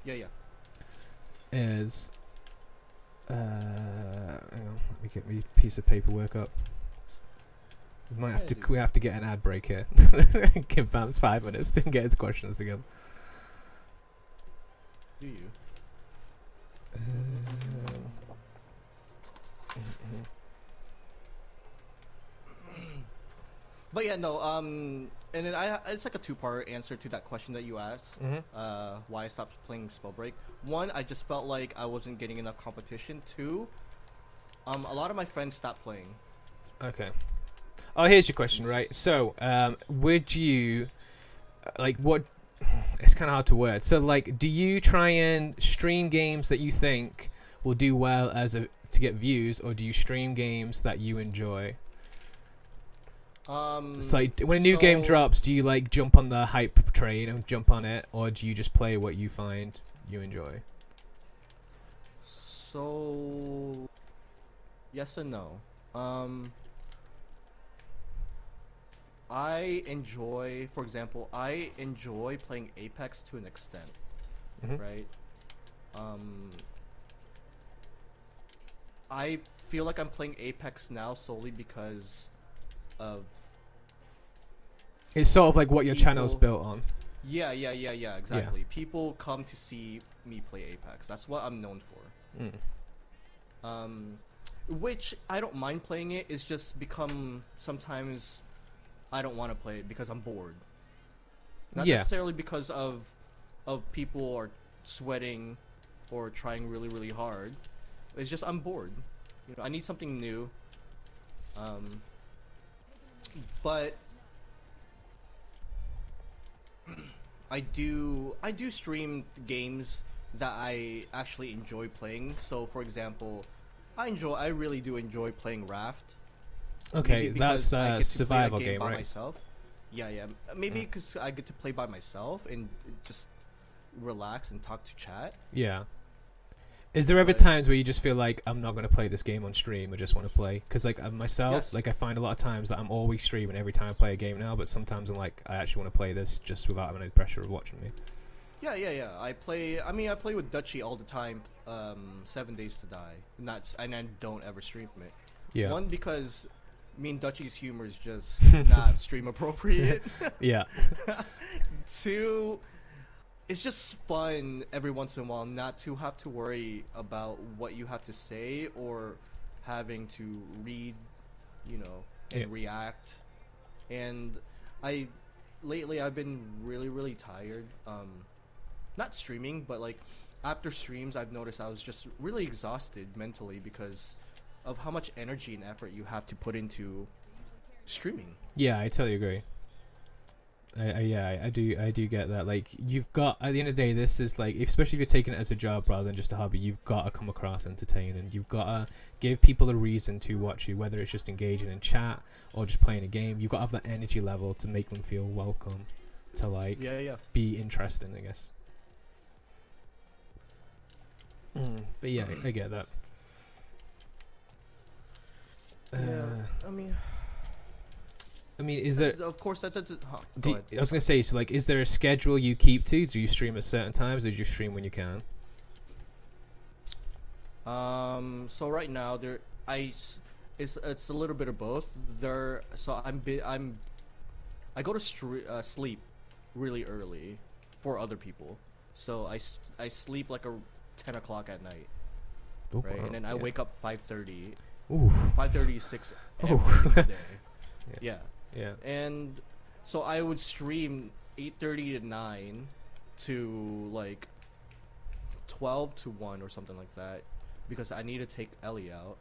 Yeah. is hang on, let me get my piece of paperwork up. We might have to Yeah, we have to get an ad break here. Give Bambs 5 minutes to get his questions together. Do you? But yeah, no. And then it's like a two-part answer to that question that you asked. Why I stopped playing Spellbreak. One, I just felt like I wasn't getting enough competition. Two, a lot of my friends stopped playing. Okay. Oh, here's your question, right? So, would you like what? It's kind of hard to word. So, like, do you try and stream games that you think will do well to get views, or do you stream games that you enjoy? It's like when a new game drops, do you like jump on the hype train and jump on it, or do you just play what you find you enjoy? So, yes and no. I enjoy, for example, I enjoy playing Apex to an extent, right? I feel like I'm playing Apex now solely because of it's sort of like what your channel's built on. Yeah, exactly. Yeah. People come to see me play Apex. That's what I'm known for. Which I don't mind playing it. It's just become sometimes I don't want to play it because I'm bored. Not necessarily because of people are sweating or trying really, really hard. It's just I'm bored. You know, I need something new. But I do stream games that I actually enjoy playing. So, for example, I really do enjoy playing Raft. Okay, that's the survival game, by right? Myself. Yeah. Maybe because I get to play by myself and just relax and talk to chat. Yeah. Is there ever times where you just feel like I'm not going to play this game on stream, I just want to play? Because like myself, like I find a lot of times that I'm always streaming every time I play a game now, but sometimes I'm like, I actually want to play this just without having any pressure of watching me. Yeah. I play with Dutchy all the time, 7 Days to Die. And I don't ever stream it. Yeah. One, because me and Dutchy's humor is just not stream appropriate. Yeah. Two, it's just fun every once in a while not to have to worry about what you have to say or having to read, and react. And lately I've been really, really tired. Not streaming, but like after streams I've noticed I was just really exhausted mentally because of how much energy and effort you have to put into streaming. Yeah, I totally agree. Yeah, I do get that. Like, you've got, at the end of the day, this is like, especially if you're taking it as a job rather than just a hobby, you've got to come across entertaining. You've got to give people a reason to watch you, whether it's just engaging in chat or just playing a game. You've got to have that energy level to make them feel welcome, to like be interesting, I guess. But yeah, I get that. I mean, is there? Of course, that's. I was gonna say, so like, is there a schedule you keep to? Do you stream at certain times, or do you stream when you can? So right now it's a little bit of both. I go to sleep really early for other people, so I sleep like 10 o'clock at night, Ooh, right? wow, And then I wake up 5:30. Ooh. 5:30, 6 every single day. Yeah. And so I would stream 8:30 to 9 to like 12 to 1 or something like that, because I need to take Ellie out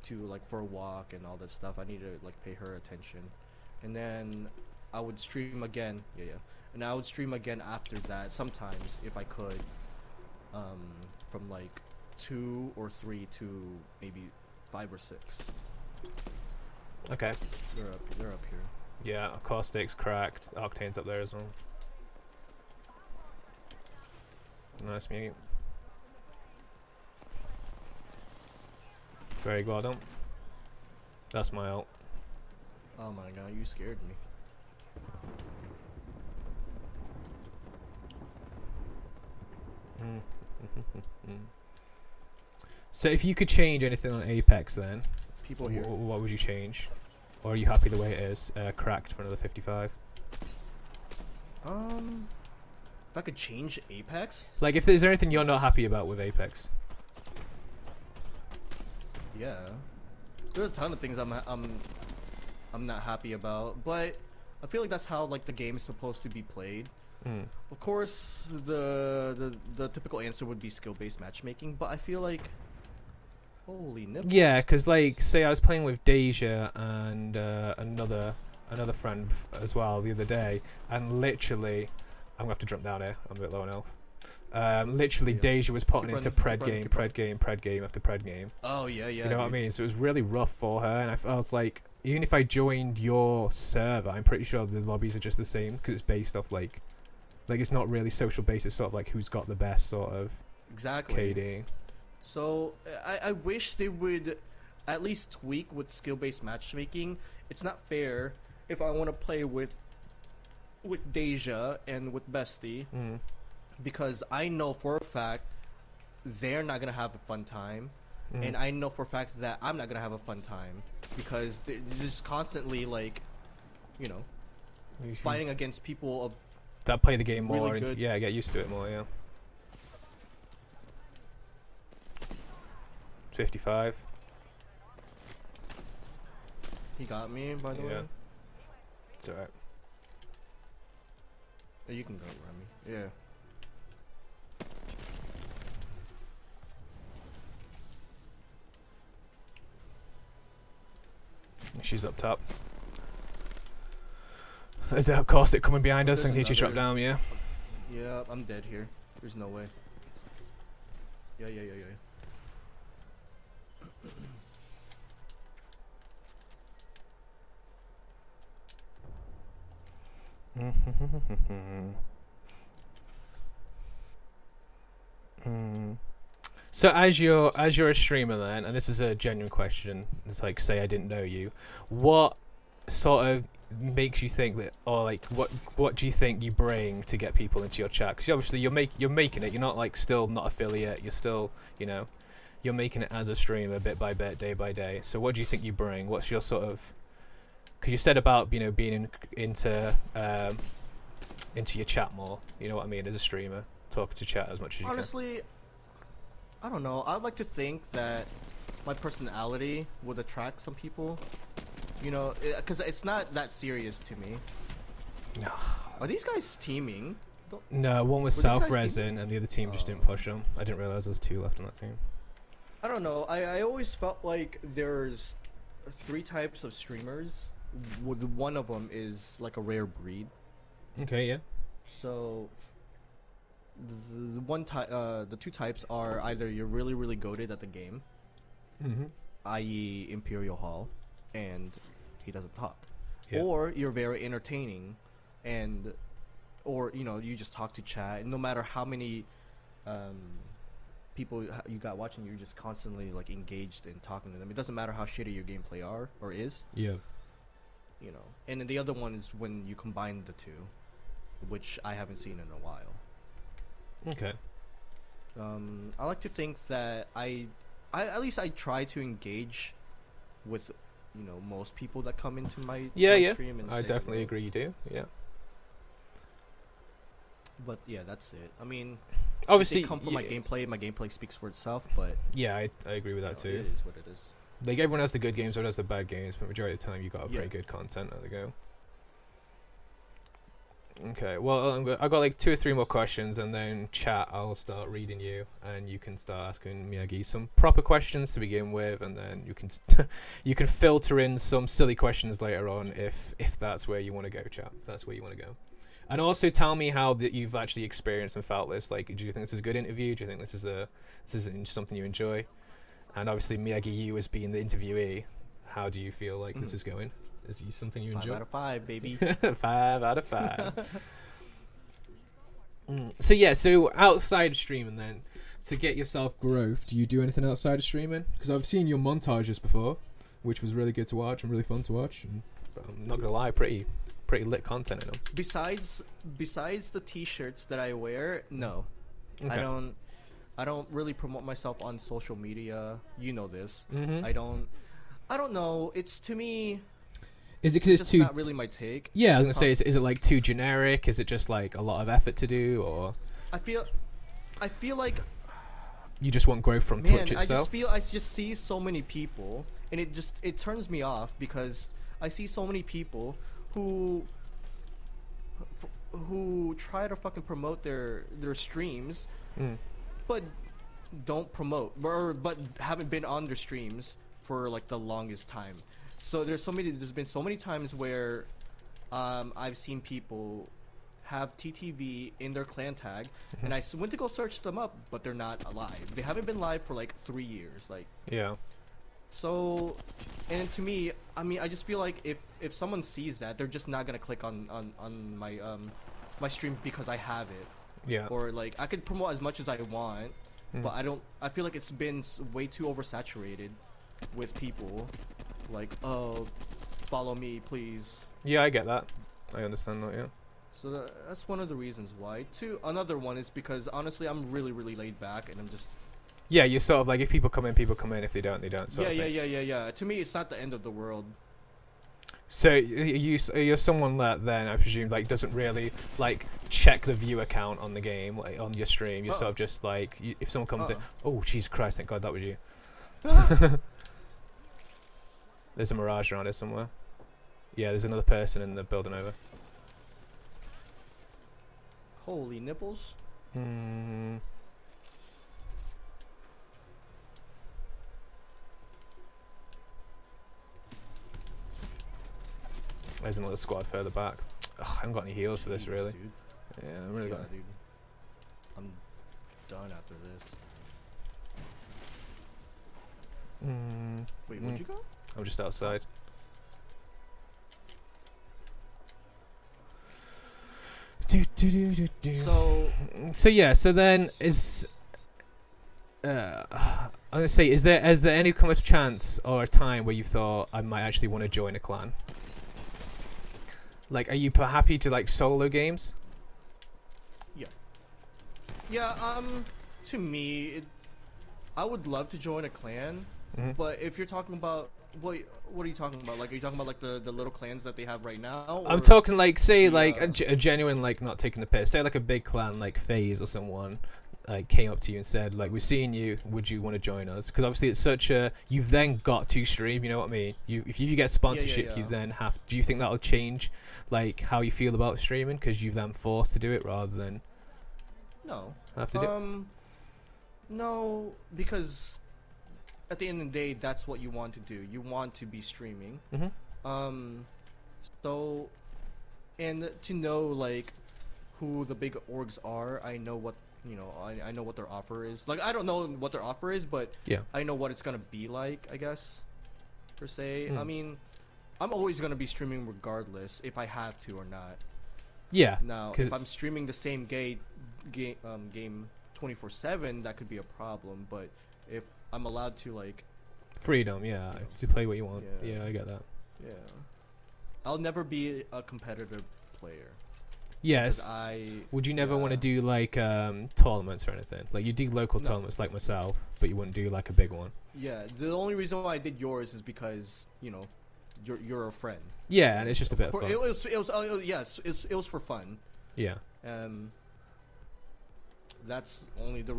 to like for a walk and all that stuff. I need to like pay her attention, and then I would stream again. And I would stream again after that sometimes if I could, from like 2 or 3 to maybe 5 or 6. Okay. They're up here. Yeah, Caustic's cracked. Octane's up there as well. Nice mute. Very well done. That's my ult. Oh my god, you scared me. So if you could change anything on Apex then, People here. what would you change? Or are you happy the way it is? Cracked for another 55? If I could change Apex? Like, if there's anything you're not happy about with Apex? Yeah. There's a ton of things I'm not happy about, but I feel like that's how like the game is supposed to be played. Of course, the typical answer would be skill-based matchmaking, but I feel like, holy nipples. Yeah, because like, say I was playing with Deja and another friend as well the other day, and literally, I'm gonna have to jump down here. I'm a bit low on health. Literally, Deja was putting into pred game after pred game. Oh yeah. You know what I mean? So it was really rough for her, and I felt like even if I joined your server, I'm pretty sure the lobbies are just the same because it's based off like it's not really social based. It's sort of like who's got the best sort of KD. So I wish they would at least tweak with skill-based matchmaking. It's not fair if I want to play with Deja and with Bestie, because I know for a fact they're not gonna have a fun time, and I know for a fact that I'm not gonna have a fun time because they're just constantly like, fighting against people of that play the game more really and good. Yeah, get used to it more. Yeah. 55. He got me, by the way. It's alright. Yeah, you can go, Remy. Yeah. She's up top. Is there a Caustic coming behind us? There's And can you drop down? Yeah. Yeah, I'm dead here. There's no way. Yeah. So as you're a streamer then, and this is a genuine question, it's like, say I didn't know you, what sort of makes you think that, or like what do you think you bring to get people into your chat? Because obviously you're making it, you're not like still not affiliate, you're still, you're making it as a streamer bit by bit, day by day. So what do you think you bring? What's your sort of, because you said about being into your chat more, you know what I mean, as a streamer, talk to chat as much as you Honestly, I don't know. I'd like to think that my personality would attract some people. Because it's not that serious to me. No. Are these guys teaming? No, one was self-resin and the other team just didn't push them. I didn't realize there was 2 left on that team. I don't know. I always felt like there's 3 types of streamers. One of them is like a rare breed. Okay, yeah. So the two types are either you're really really goated at the game, Mm-hmm. i.e. Imperial Hall, and he doesn't talk, Yeah. or you're very entertaining, and or you just talk to chat, and no matter how many um, people you got watching, you're just constantly like engaged in talking to them. It doesn't matter how shitty your gameplay are or is, Yeah. And then the other one is when you combine the two, which I haven't seen in a while. Okay. I like to think that I at least I try to engage with most people that come into my Yeah. stream and I say definitely hello. agree you do. Yeah. But yeah, that's it. I mean, Obviously, if they come from my gameplay speaks for itself. But yeah, I agree with that too. it is what it is. Like everyone has the good games, everyone has the bad games, but majority of the time you got a Yeah. pretty good content out of the go. Okay, well, I got like 2 or 3 more questions, and then chat, I'll start reading you, and you can start asking Miyagi some proper questions to begin with, and then you can you can filter in some silly questions later on if that's where you want to go, chat. If that's where you want to go. And also tell me how that you've actually experienced and felt this. Like, do you think this is a good interview? Do you think this is something you enjoy? And obviously, Miyagi, you as being the interviewee, how do you feel like this is going? Is it something you enjoy? 5 out of 5, baby. 5 out of 5. So yeah, so outside streaming then, to get yourself growth, do you do anything outside of streaming? Because I've seen your montages before, which was really good to watch and really fun to watch. And, but I'm not gonna lie, pretty lit content in them. Besides the t-shirts that I wear, no. Okay. I don't really promote myself on social media. You know this. Mm-hmm. I don't know. It's, to me, Is it because it's it's just too? not really my take. Yeah, I was gonna say, is it like too generic? Is it just like a lot of effort to do, or I feel like, you just want growth from man, Twitch itself? I just see so many people, and it turns me off because I see so many people who try to fucking promote their streams, but don't promote, but haven't been on their streams for like the longest time. So there's been so many times where I've seen people have TTV in their clan tag, and I went to go search them up, but they're not alive. They haven't been live for like 3 years, like. Yeah. So, and to me, I mean, I just feel like if someone sees that, they're just not gonna click on my my stream because I have it. Yeah. Or like I could promote as much as I want, but I feel like it's been way too oversaturated with people. Like, oh, follow me, please. Yeah, I get that. I understand that. Yeah. So that's one of the reasons why. Another one is because honestly, I'm really really laid back, and I'm just. Yeah, you're sort of like, if people come in, people come in. If they don't, they don't. Yeah. To me, it's not the end of the world. So you're someone that then, I presume, like doesn't really like check the view account on the game, like on your stream. You're sort of just like, if someone comes in, oh Jesus Christ, thank God that was you. There's a mirage around here somewhere. Yeah, there's another person in the building over. Holy nipples. There's another squad further back. Ugh, I haven't got any heals for this, really. Dude. Yeah, I'm really got. Dude. I'm done after this. Wait, where'd you go? I'm just outside. So yeah, so then is I'm gonna say, is there any kind of chance or a time where you thought I might actually want to join a clan? Like, are you happy to like solo games? Yeah, to me, I would love to join a clan, but if you're talking about, what are you talking about? Like, are you talking about like the little clans that they have right now? I'm talking like, say, like a genuine, like, not taking the piss. Say like a big clan like FaZe or someone like came up to you and said, like, we're seeing you, would you want to join us? Because obviously it's such a, you've then got to stream, you know what I mean? If you get sponsorship, you then have, do you think that'll change like how you feel about streaming because you've then forced to do it rather than have to do? No, because at the end of the day, that's what you want to do. You want to be streaming. So and to know like who the big orgs are, I know what I know what their offer is. Like I don't know what their offer is, but Yeah. I know what it's gonna be like, I guess, per se. I Mm. mean, I'm always gonna be streaming regardless if I have to or not. Yeah. Now, if I'm streaming the same game 24/7, that could be a problem. But if I'm allowed to like freedom, yeah, you know, to play what you want. Yeah. Yeah, I get that. yeah, I'll never be a competitive player. Yes. Would you never want to do like tournaments or anything? Like you do local tournaments like myself, but you wouldn't do like a big one. Yeah, the only reason why I did yours is because you're a friend. Yeah, and it's just a bit of fun. It was yes, it was for fun. Yeah. That's only the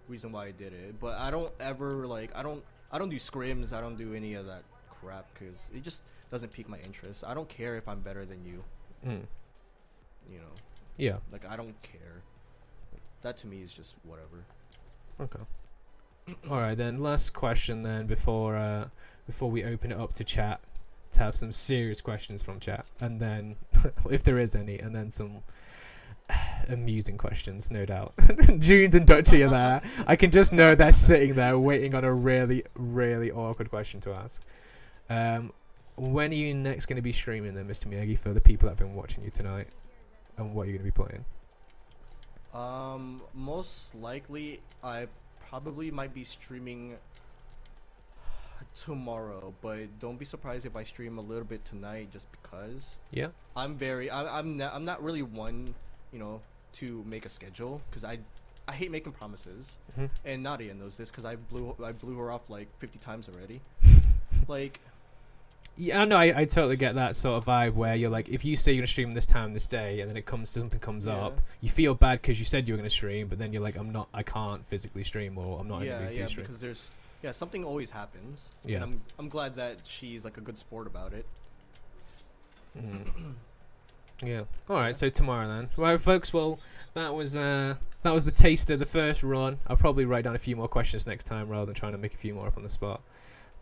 reason why I did it. But I don't ever I don't do scrims. I don't do any of that crap because it just doesn't pique my interest. I don't care if I'm better than you. Mm. Yeah. Like I don't care. That to me is just whatever. Okay. All right then. Last question then before we open it up to chat, to have some serious questions from chat, and then if there is any, and then some amusing questions, no doubt. Junes and Dutchy are there. I can just know they're sitting there waiting on a really, really awkward question to ask. When are you next going to be streaming then, Mr. Miyagi, for the people that have been watching you tonight? And what are you going to be playing? Most likely, I probably might be streaming tomorrow, but don't be surprised if I stream a little bit tonight, just because. Yeah. I'm not really one, to make a schedule, because I hate making promises, and Nadia knows this because I blew her off like 50 times already. Like. Yeah, no, I totally get that sort of vibe where you're like, if you say you're gonna stream this time, this day, and then something comes up, you feel bad because you said you were gonna stream, but then you're like, I can't physically stream, or I'm not in the mood to stream. Because there's something always happens. Yeah. And I'm glad that she's like a good sport about it. Yeah. All right. So tomorrow then. Right, folks. Well, that was the taste of the first run. I'll probably write down a few more questions next time rather than trying to make a few more up on the spot.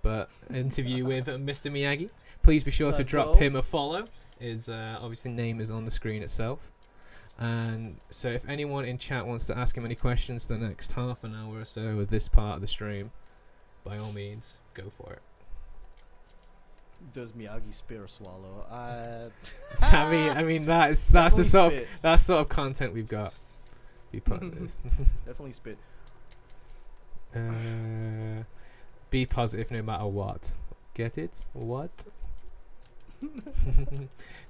But interview with Mr. Miyagi. Please be sure to drop him a follow. His obviously name is on the screen itself. And so if anyone in chat wants to ask him any questions the next half an hour or so of this part of the stream, by all means, go for it. Does Miyagi spit or swallow? I mean that's the sort of content we've got. Be positive. Definitely spit. Be positive no matter what. Get it? What?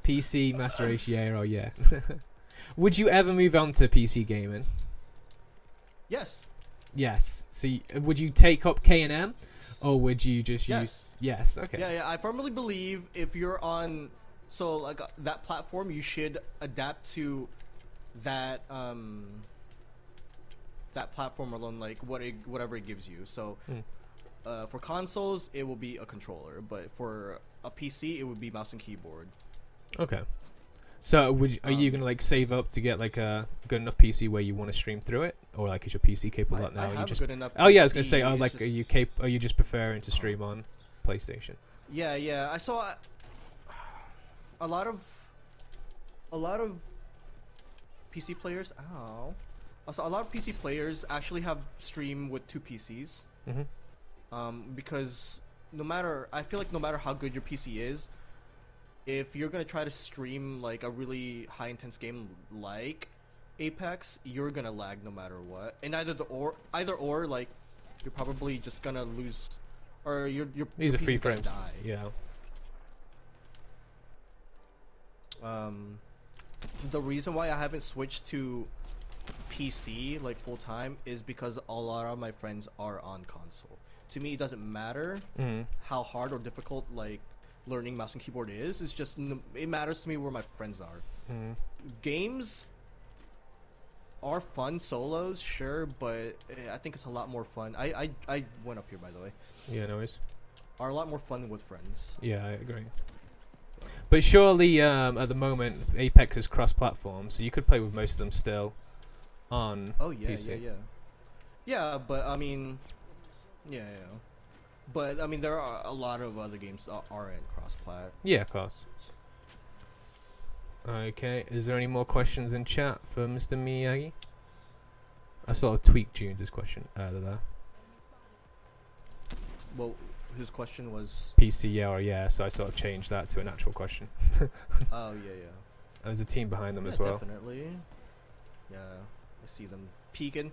PC Master Ratio, yeah. Would you ever move on to PC gaming? Yes. Yes. So would you take up K&M, or would you just use? Yes. Okay. Yeah. I firmly believe if you're on that platform, you should adapt to that that platform alone, like whatever it gives you. So. For consoles, it will be a controller, but for a PC, it would be mouse and keyboard. Okay. So, are you gonna like save up to get like a good enough PC where you want to stream through it, or like is your PC capable of that now? I have a good enough. Oh yeah, I was gonna say, are you just preferring to stream on PlayStation? Yeah. I saw a lot of PC players. I saw a lot of PC players actually have stream with two PCs. Because I feel like no matter how good your PC is, if you're gonna try to stream like a really high intense game like Apex, you're gonna lag no matter what. And either or, like you're probably just gonna lose, or these are free PC's gonna frames. Die. Yeah. The reason why I haven't switched to PC like full time is because a lot of my friends are on console. To me, it doesn't matter how hard or difficult like learning mouse and keyboard is. It's just it matters to me where my friends are. Games are fun solos, sure, but I think it's a lot more fun. I went up here, by the way. Yeah, no worries. Are a lot more fun with friends. Yeah, I agree. But surely, at the moment, Apex is cross-platform, so you could play with most of them still on PC. Yeah, but I mean. Yeah. But I mean, there are a lot of other games that aren't cross-plat. Yeah, of course. Okay, is there any more questions in chat for Mr. Miyagi? I sort of tweaked June's question there. Well, his question was. PC, yeah, so I sort of changed that to an actual question. Oh yeah. There's a team behind them Yeah, as well. definitely. Yeah, I see them peeking.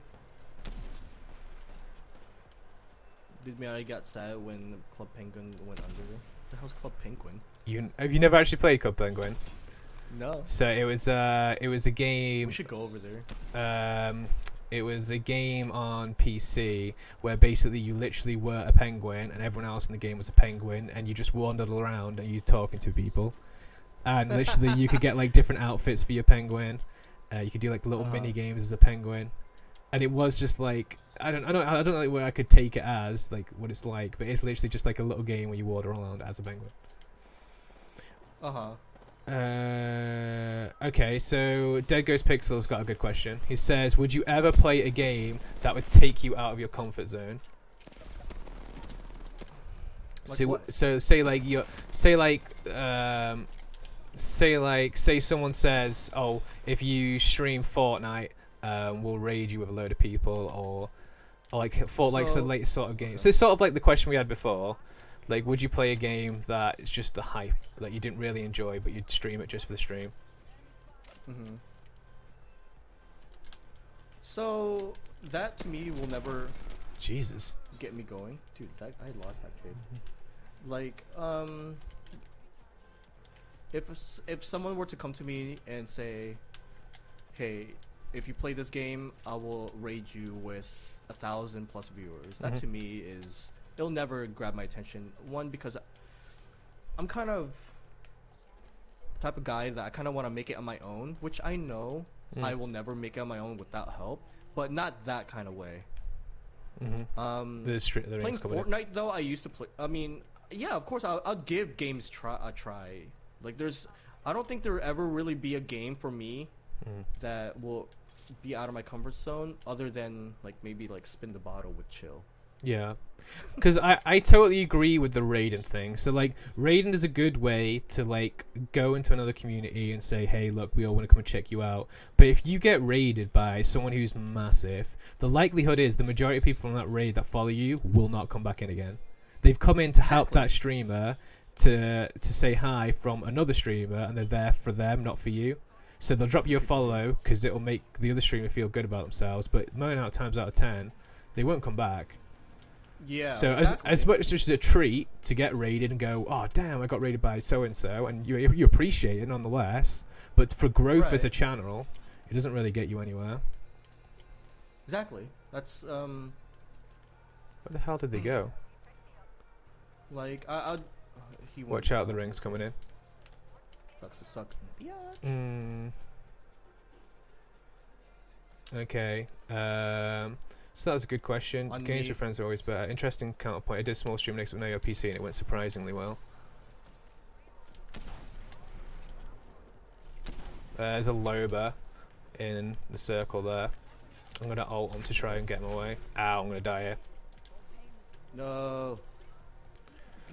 Did I get sad when Club Penguin went under? The hell's Club Penguin? Have you never actually played Club Penguin? No. So it was a game. We should go over there. It was a game on PC where basically you literally were a penguin and everyone else in the game was a penguin, and you just wandered around and you was talking to people, and literally you could get like different outfits for your penguin. You could do like little mini games as a penguin, and it was just like I don't know like where I could take it as like what it's like, but it's literally just like a little game where you wander around as a penguin. Okay, so Dead Ghost Pixel's got a good question. He says, would you ever play a game that would take you out of your comfort zone? Like so say someone says, oh, if you stream Fortnite, we'll raid you with a load of people, or like Fortnite's the latest sort of game. So it's sort of like the question we had before. Like, would you play a game that is just the hype, like you didn't really enjoy, but you'd stream it just for the stream? So that to me will never Jesus get me going, dude. I lost that kid. Like, if someone were to come to me and say, hey, if you play this game, I will raid you with 1,000+ viewers. That to me is. It'll never grab my attention. One, because I'm kind of the type of guy that I kind of want to make it on my own, which I know I will never make it on my own without help, but not that kind of way. the Playing Fortnite though, I used to play. I mean, yeah, of course, I'll give games a try. Like, I don't think there will ever really be a game for me that will be out of my comfort zone, other than like maybe like Spin the Bottle with Chill. Yeah, because I totally agree with the raiding thing. So like raiding is a good way to like go into another community and say, hey, look, we all want to come and check you out. But if you get raided by someone who's massive, the likelihood is the majority of people from that raid that follow you will not come back in again. They've come in to help that streamer to say hi from another streamer, and they're there for them, not for you. So they'll drop you a follow because it'll make the other streamer feel good about themselves. But 9 times out of 10, they won't come back. Yeah. So exactly. as much as it's a treat to get raided and go, oh damn, I got raided by so and so, and you appreciate it nonetheless. But for growth as a channel, it doesn't really get you anywhere. Exactly. That's Where the hell did they go? Like he Watch out, the ring's coming in. Sucks to suck. Yeah. Okay. So that was a good question. Games with friends are always better. Interesting counterpoint. I did small stream next with no PC and it went surprisingly well. There's a Loba in the circle there. I'm going to ult him to try and get him away. Ow, I'm going to die here. No.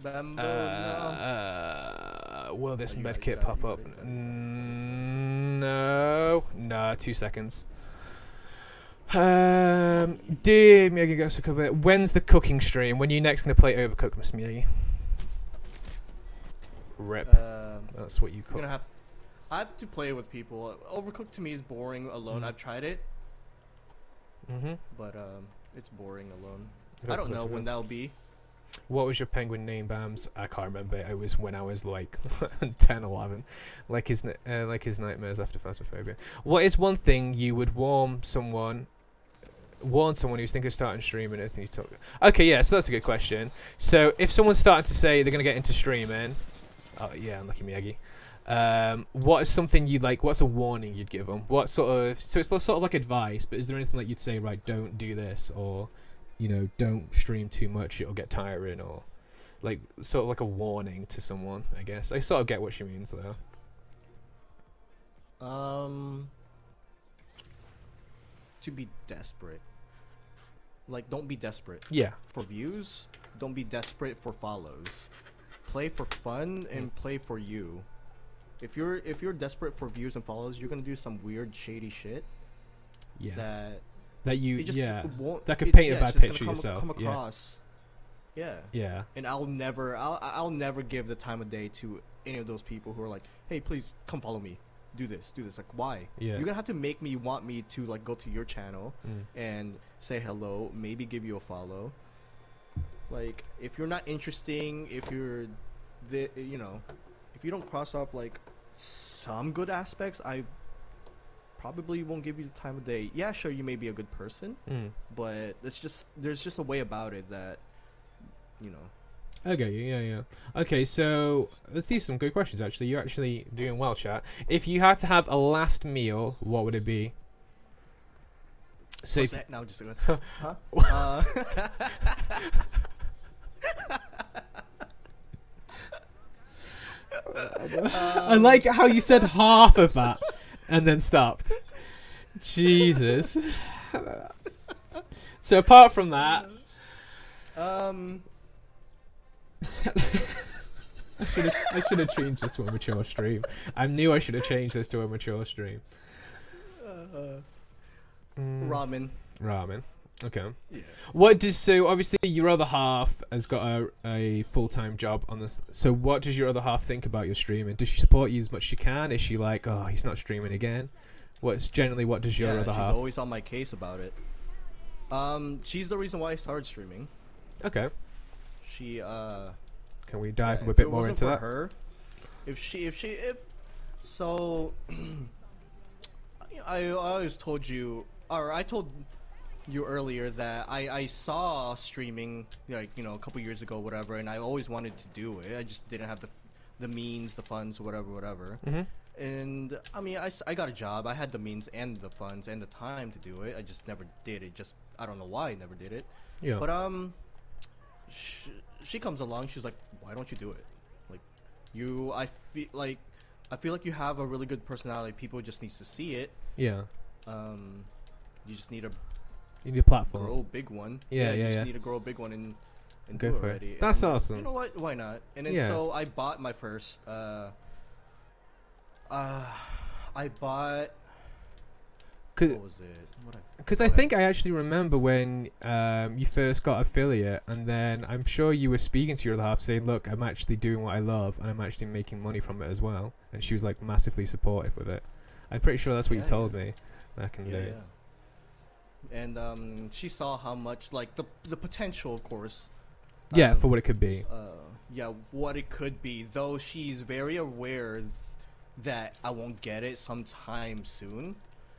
Bambs, no. Will this medkit pop up? No. No, 2 seconds. Dear Miyagi goes to cover. When's the cooking stream? When are you next going to play Overcooked, Miss Miyagi? Rip. That's what you cook. I have to play with people. Overcooked to me is boring alone. I've tried it. But it's boring alone. I don't know when that'll be. What was your penguin name, Bambs? I can't remember. It was when I was like 10, 11. Like his nightmares after phasmophobia. What is one thing you would warn someone who's thinking of starting streaming? Anything you talk? Okay, yeah. So that's a good question. So if someone's starting to say they're gonna get into streaming, oh yeah, unlucky Miyagi. What is something you'd like? What's a warning you'd give them? What sort of? So it's sort of like advice, but is there anything that you'd say? Right, don't do this, or don't stream too much, it'll get tiring, or like sort of like a warning to someone, I guess. I sort of get what she means though. To be desperate. Like, don't be desperate. Yeah. For views, don't be desperate for follows. Play for fun and play for you. if you're desperate for views and follows, you're gonna do some weird shady shit. Yeah. That You it just won't, that could paint a it's bad just picture gonna yourself. come across. Yeah. Yeah. And I'll never give the time of day to any of those people who are like, hey, please come follow me. Do this. Like, why? Yeah. You're gonna have to make me want me to like go to your channel and say hello, maybe give you a follow. Like, if you're not interesting, if you're if you don't cross off like some good aspects, I probably won't give you the time of day. Yeah, sure, you may be a good person, but there's just a way about it that, you know. Okay, yeah. Okay, so let's do some good questions. Actually, you're actually doing well, chat. If you had to have a last meal, what would it be? So What's that? No, just huh? I like how you said half of that and then stopped. Jesus. So apart from that, I should have changed this to a mature stream. I knew I should have changed this to a mature stream. Ramen. Okay. Yeah. So obviously your other half has got a full-time job on this. So what does your other half think about your streaming? Does she support you as much as she can? Is she like, oh, he's not streaming again? What does your other half? She's always on my case about it. She's the reason why I started streaming. Okay. She Can we dive a bit more into that? Her, so I always told you, or I told you earlier that I saw streaming, like, you know, a couple years ago, whatever, and I always wanted to do it. I just didn't have the means, the funds, whatever. And I mean, I got a job. I had the means and the funds and the time to do it. I just never did it. Just, I don't know why I never did it. Yeah. But she comes along. She's like, why don't you do it? Like, I feel like you have a really good personality. People just need to see it. Yeah. You just need a platform. Grow a big one. Yeah. You just need to grow a big one and go do it for already. it. That's and, awesome. You know what? Why not? And then so I bought my first. What was it? Because I think I actually remember when you first got affiliate, and then I'm sure you were speaking to your other half saying, look, I'm actually doing what I love, and I'm actually making money from it as well. And she was like massively supportive with it. I'm pretty sure that's what you told me back in the day. Yeah. And she saw how much, like, the potential, of course. For what it could be. What it could be. Though she's very aware that I won't get it sometime soon.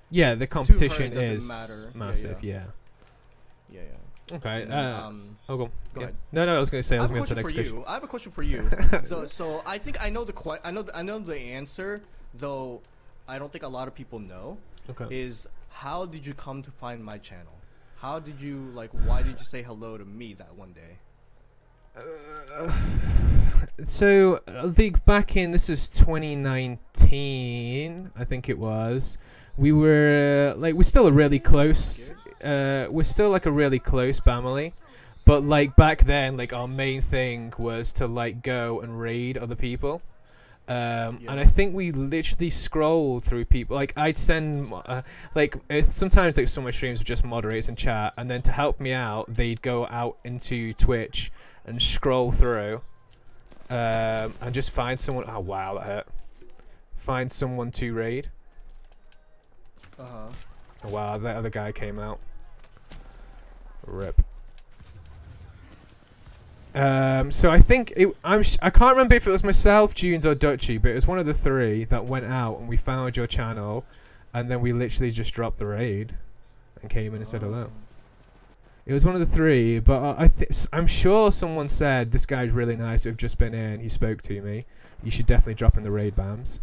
Yeah, the competition is massive. Yeah. Okay. Go ahead. No, I was going to say I was going to the next question. I have a question for you. so I think I know I know the answer, though I don't think a lot of people know. Okay. Is how did you come to find my channel? How did you why did you say hello to me that one day? So I think back in, this was 2019, I think it was. We were we're still a really close. We're still like a really close family, but like back then, like our main thing was to like go and raid other people. And I think we literally scrolled through people. Like I'd send sometimes like some of my streams were just moderators and chat, and then to help me out, they'd go out into Twitch and scroll through, and just find someone. Oh wow, that hurt. Find someone to raid. Oh wow, that other guy came out. Rip. So I think I can't remember if it was myself, Junes, or Dutchy, but it was one of the three that went out and we found your channel, and then we literally just dropped the raid and came in and said hello. It was one of the three, but I'm sure someone said, this guy's really nice to have just been in, he spoke to me. You should definitely drop in the raid, Bambs.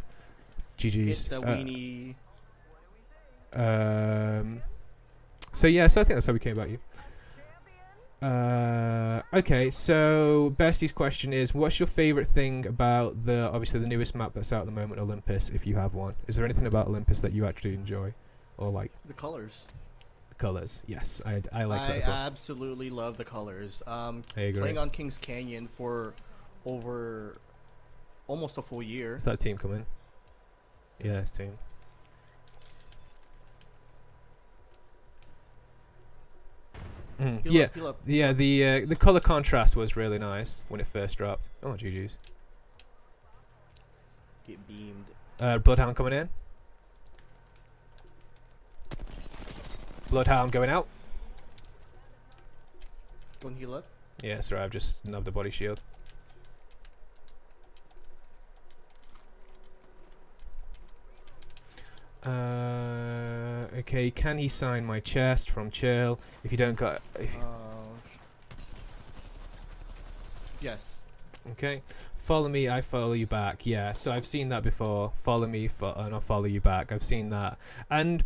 GG's. It's a weenie. So yeah, so I think that's how we came about you. Okay, so Bestie's question is, what's your favorite thing about obviously the newest map that's out at the moment, Olympus, if you have one? Is there anything about Olympus that you actually enjoy or like? The colors. The colors, yes, I like that as well. I absolutely love the colors. I agree. Playing on Kings Canyon for over almost a full year. Is that team coming? Yeah, it's team. Heal up, heal up. Yeah. The color contrast was really nice when it first dropped. Oh, GG's. Get beamed. Bloodhound coming in. Bloodhound going out. Go and heal up. Yeah, sorry, I've just nubbed the body shield. Okay, can he sign my chest from Chill? If you don't got... Yes. Okay. Follow me, I follow you back. Yeah, so I've seen that before. Follow me, and I'll follow you back. I've seen that. And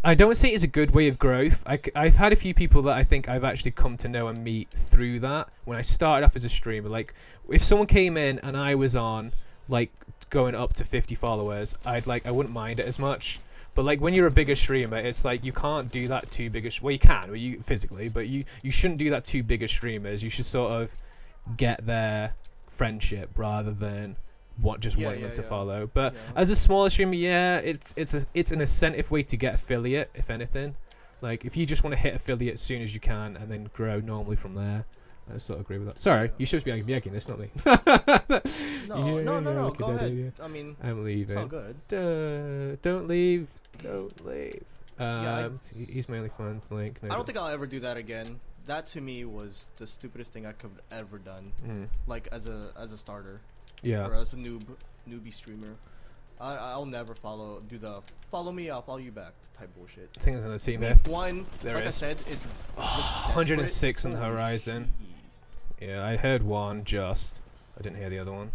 I don't say it's a good way of growth. I've had a few people that I think I've actually come to know and meet through that. When I started off as a streamer, like, if someone came in and I was on, like, going up to 50 followers, I wouldn't mind it as much. But like when you're a bigger streamer, it's like you can't do that too big. Well, you can, physically, but you shouldn't do that too big as streamers. You should sort of get their friendship rather than wanting them to follow. But as a smaller streamer, yeah, it's an incentive way to get affiliate, if anything. Like if you just want to hit affiliate as soon as you can and then grow normally from there. I sort of agree with that. Sorry, you should be MistahhMiyagi this, not me. No. Go ahead. I mean, I'm leaving. It's all good. Don't leave. Don't leave. He's my only fans link. No, I don't think I'll ever do that again. That to me was the stupidest thing I could have ever done. Like as a starter. Yeah. Or as a newbie streamer. I'll never do the follow me, I'll follow you back type bullshit. I think it's on the team there. One, there like is. I said, is 106 on the horizon. Yeah, I heard one just. I didn't hear the other one.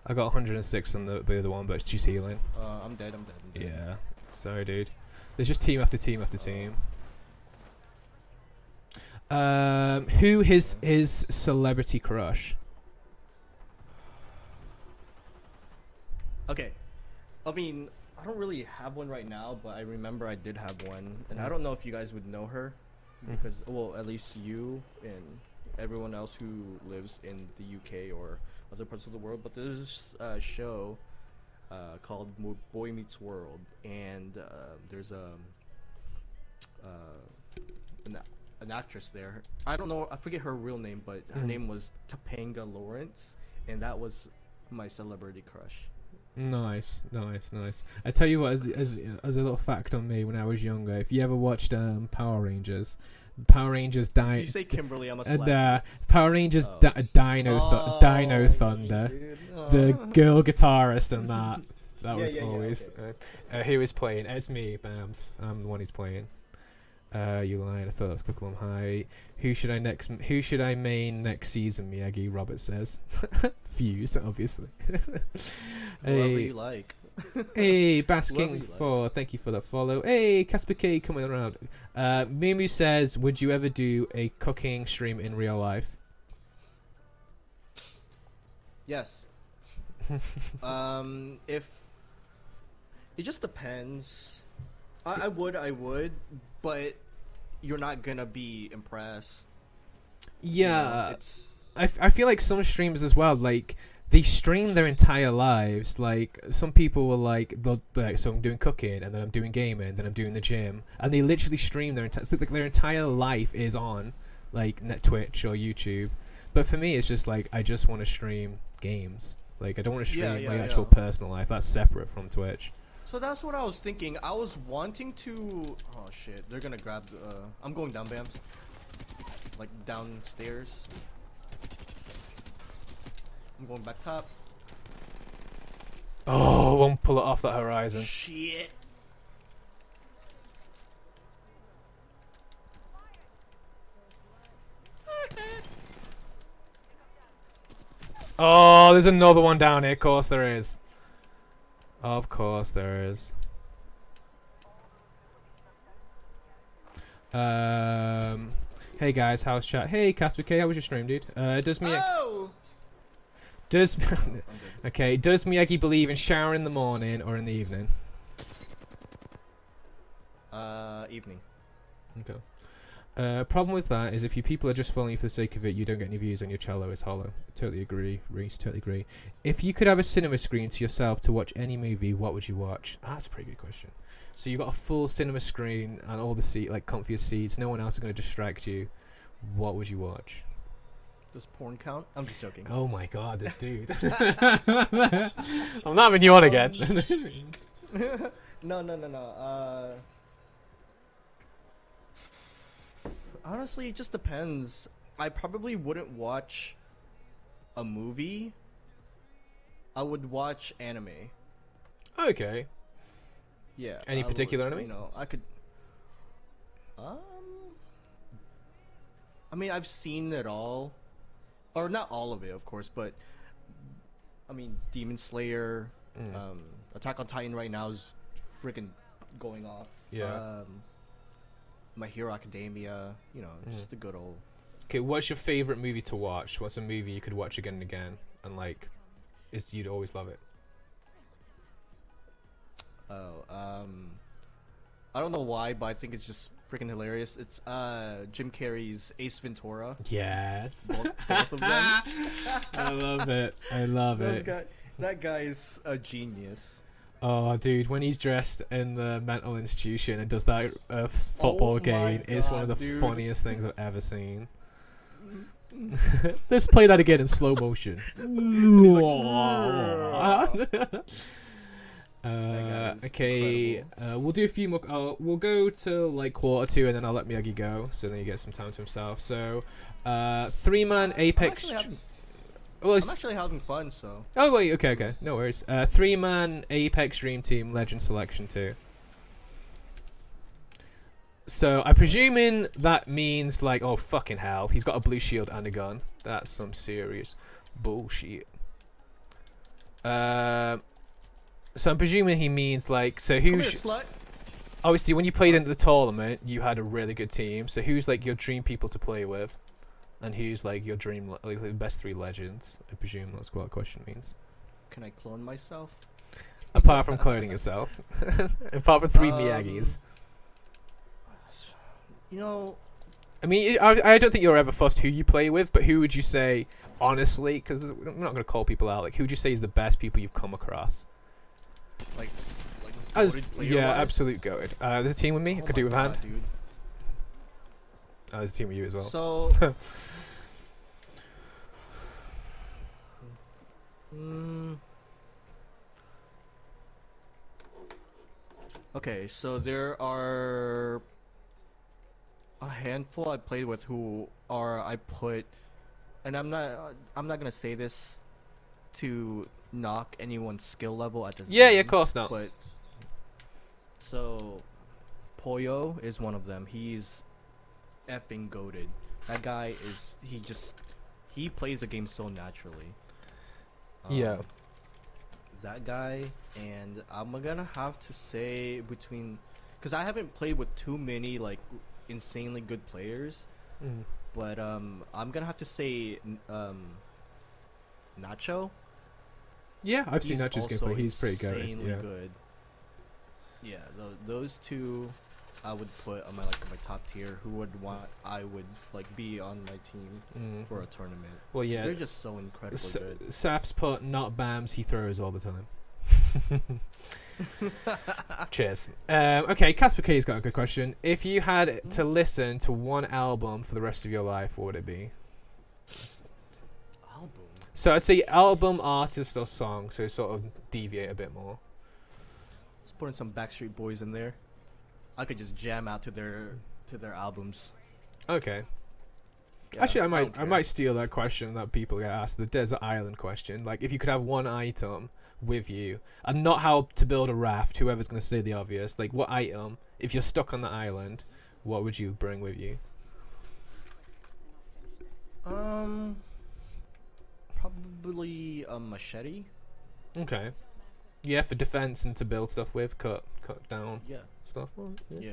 I got 106 on the other one, but she's healing. I'm dead. Yeah. Sorry, dude. There's just team after team after team. Who his celebrity crush? Okay. I mean, I don't really have one right now, but I remember I did have one. And I don't know if you guys would know her. Because, well, at least you and everyone else who lives in the UK or other parts of the world. But there's a show called Boy Meets World. And there's an actress there. I don't know. I forget her real name, but her name was Topanga Lawrence. And that was my celebrity crush. Nice. I tell you what, as a little fact on me, when I was younger, if you ever watched Power Rangers, Power Rangers you say Kimberly, I'm a slap. Power Rangers Dino Thunder, the girl guitarist and that was always who is playing. It's me, Bambs. I'm the one who's playing. You lied. I thought that was Clickable High. Who should I main next season? Miyagi. Robert says. Fuse, obviously. Whoever you like. Hey, Basking 4. Thank you for the follow. Hey, Casper K coming around. Mimu says, would you ever do a cooking stream in real life? Yes. If it just depends. I would, but you're not gonna be impressed. Yeah, I feel like some streamers as well, like they stream their entire lives. Like some people will so I'm doing cooking and then I'm doing gaming, then I'm doing the gym, and they literally stream their entire life is on like Twitch or YouTube. But for me, it's just like I just want to stream games. Like I don't want to stream my actual personal life. That's separate from Twitch. So that's what I was thinking. I was wanting to. Oh shit! They're gonna grab. I'm going down, Bams. Like downstairs. I'm going back top. Oh, won't pull it off that horizon. Shit. Oh, there's another one down here. Of course there is. Of course there is. Hey guys, how's chat? Hey Casper K, how was your stream, dude? Does Miyagi believe in shower in the morning or in the evening? Evening. Okay. Problem with that is if you people are just following you for the sake of it, you don't get any views on your cello. It's hollow. Totally agree, Reese. Totally agree. If you could have a cinema screen to yourself to watch any movie, what would you watch? That's a pretty good question. So you've got a full cinema screen and all the comfiest seats. No one else is going to distract you. What would you watch? Does porn count? I'm just joking. Oh my god, this dude. I'm not having you on again. No. Honestly, it just depends. I probably wouldn't watch a movie. I would watch anime. Okay. Yeah. Any particular anime? You know, I could. I mean, I've seen it all, or not all of it, of course, but I mean, Demon Slayer, Attack on Titan right now is freaking going off. Yeah. My Hero Academia, you know, just the good old. Okay, what's your favorite movie to watch? What's a movie you could watch again and again, and like, you'd always love it? I don't know why, but I think it's just freaking hilarious. It's Jim Carrey's Ace Ventura. Yes. Both of them. I love it. I love it. That guy is a genius. Oh, dude, when he's dressed in the mental institution and does that football game, it's one of the funniest things I've ever seen. Let's play that again in slow motion. Okay, we'll do a few more. We'll go to like quarter 2, and then I'll let Miyagi go, so then he gets some time to himself. So, 3-man Apex. I'm actually having fun, so. Oh wait, okay, no worries. 3-man Apex Dream Team Legend Selection 2. So I'm presuming that means like, oh fucking hell, he's got a blue shield and a gun. That's some serious bullshit. So I'm presuming he means like, so who's obviously when you played into the tournament, you had a really good team. So who's like your dream people to play with? And who's like your dream, like the best 3 legends? I presume that's what the question means. Can I clone myself? Apart from cloning yourself, apart from 3 Miyagis. You know, I mean, I don't think you're ever fussed who you play with, but who would you say, honestly? Because we're not going to call people out. Like, who would you say is the best people you've come across? Like yeah, absolute goated. There's a team with me. I could do with a hand. Dude. Oh, there's a team with you as well. So, okay, so there are a handful I played with who I put, and I'm not gonna say this to knock anyone's skill level at this. Yeah, of course not. But so, Poyo is one of them. He's effing goated. That guy is he plays the game so naturally. Yeah. That guy, and I'm gonna have to say between, because I haven't played with too many like insanely good players, but I'm gonna have to say Nacho. Yeah, I've seen Nacho's gameplay. He's pretty good. Yeah. Good. Yeah, those two I would put on my top tier. Who I would like be on my team for a tournament. Well, yeah, they're just so incredibly good. Saf's put not Bambs. He throws all the time. Cheers. Okay, Casper K's got a good question. If you had to listen to one album for the rest of your life, what would it be? Album. So I'd say album, artist, or song. So sort of deviate a bit more. Let's put in some Backstreet Boys in there. I could just jam out to their albums. Okay. Yeah, actually, I might steal that question that people get asked, the desert island question. Like, if you could have one item with you, and not how to build a raft, whoever's going to say the obvious, like, what item, if you're stuck on the island, what would you bring with you? Probably a machete. Okay. Yeah, for defense and to build stuff with, cut down stuff. Well, yeah.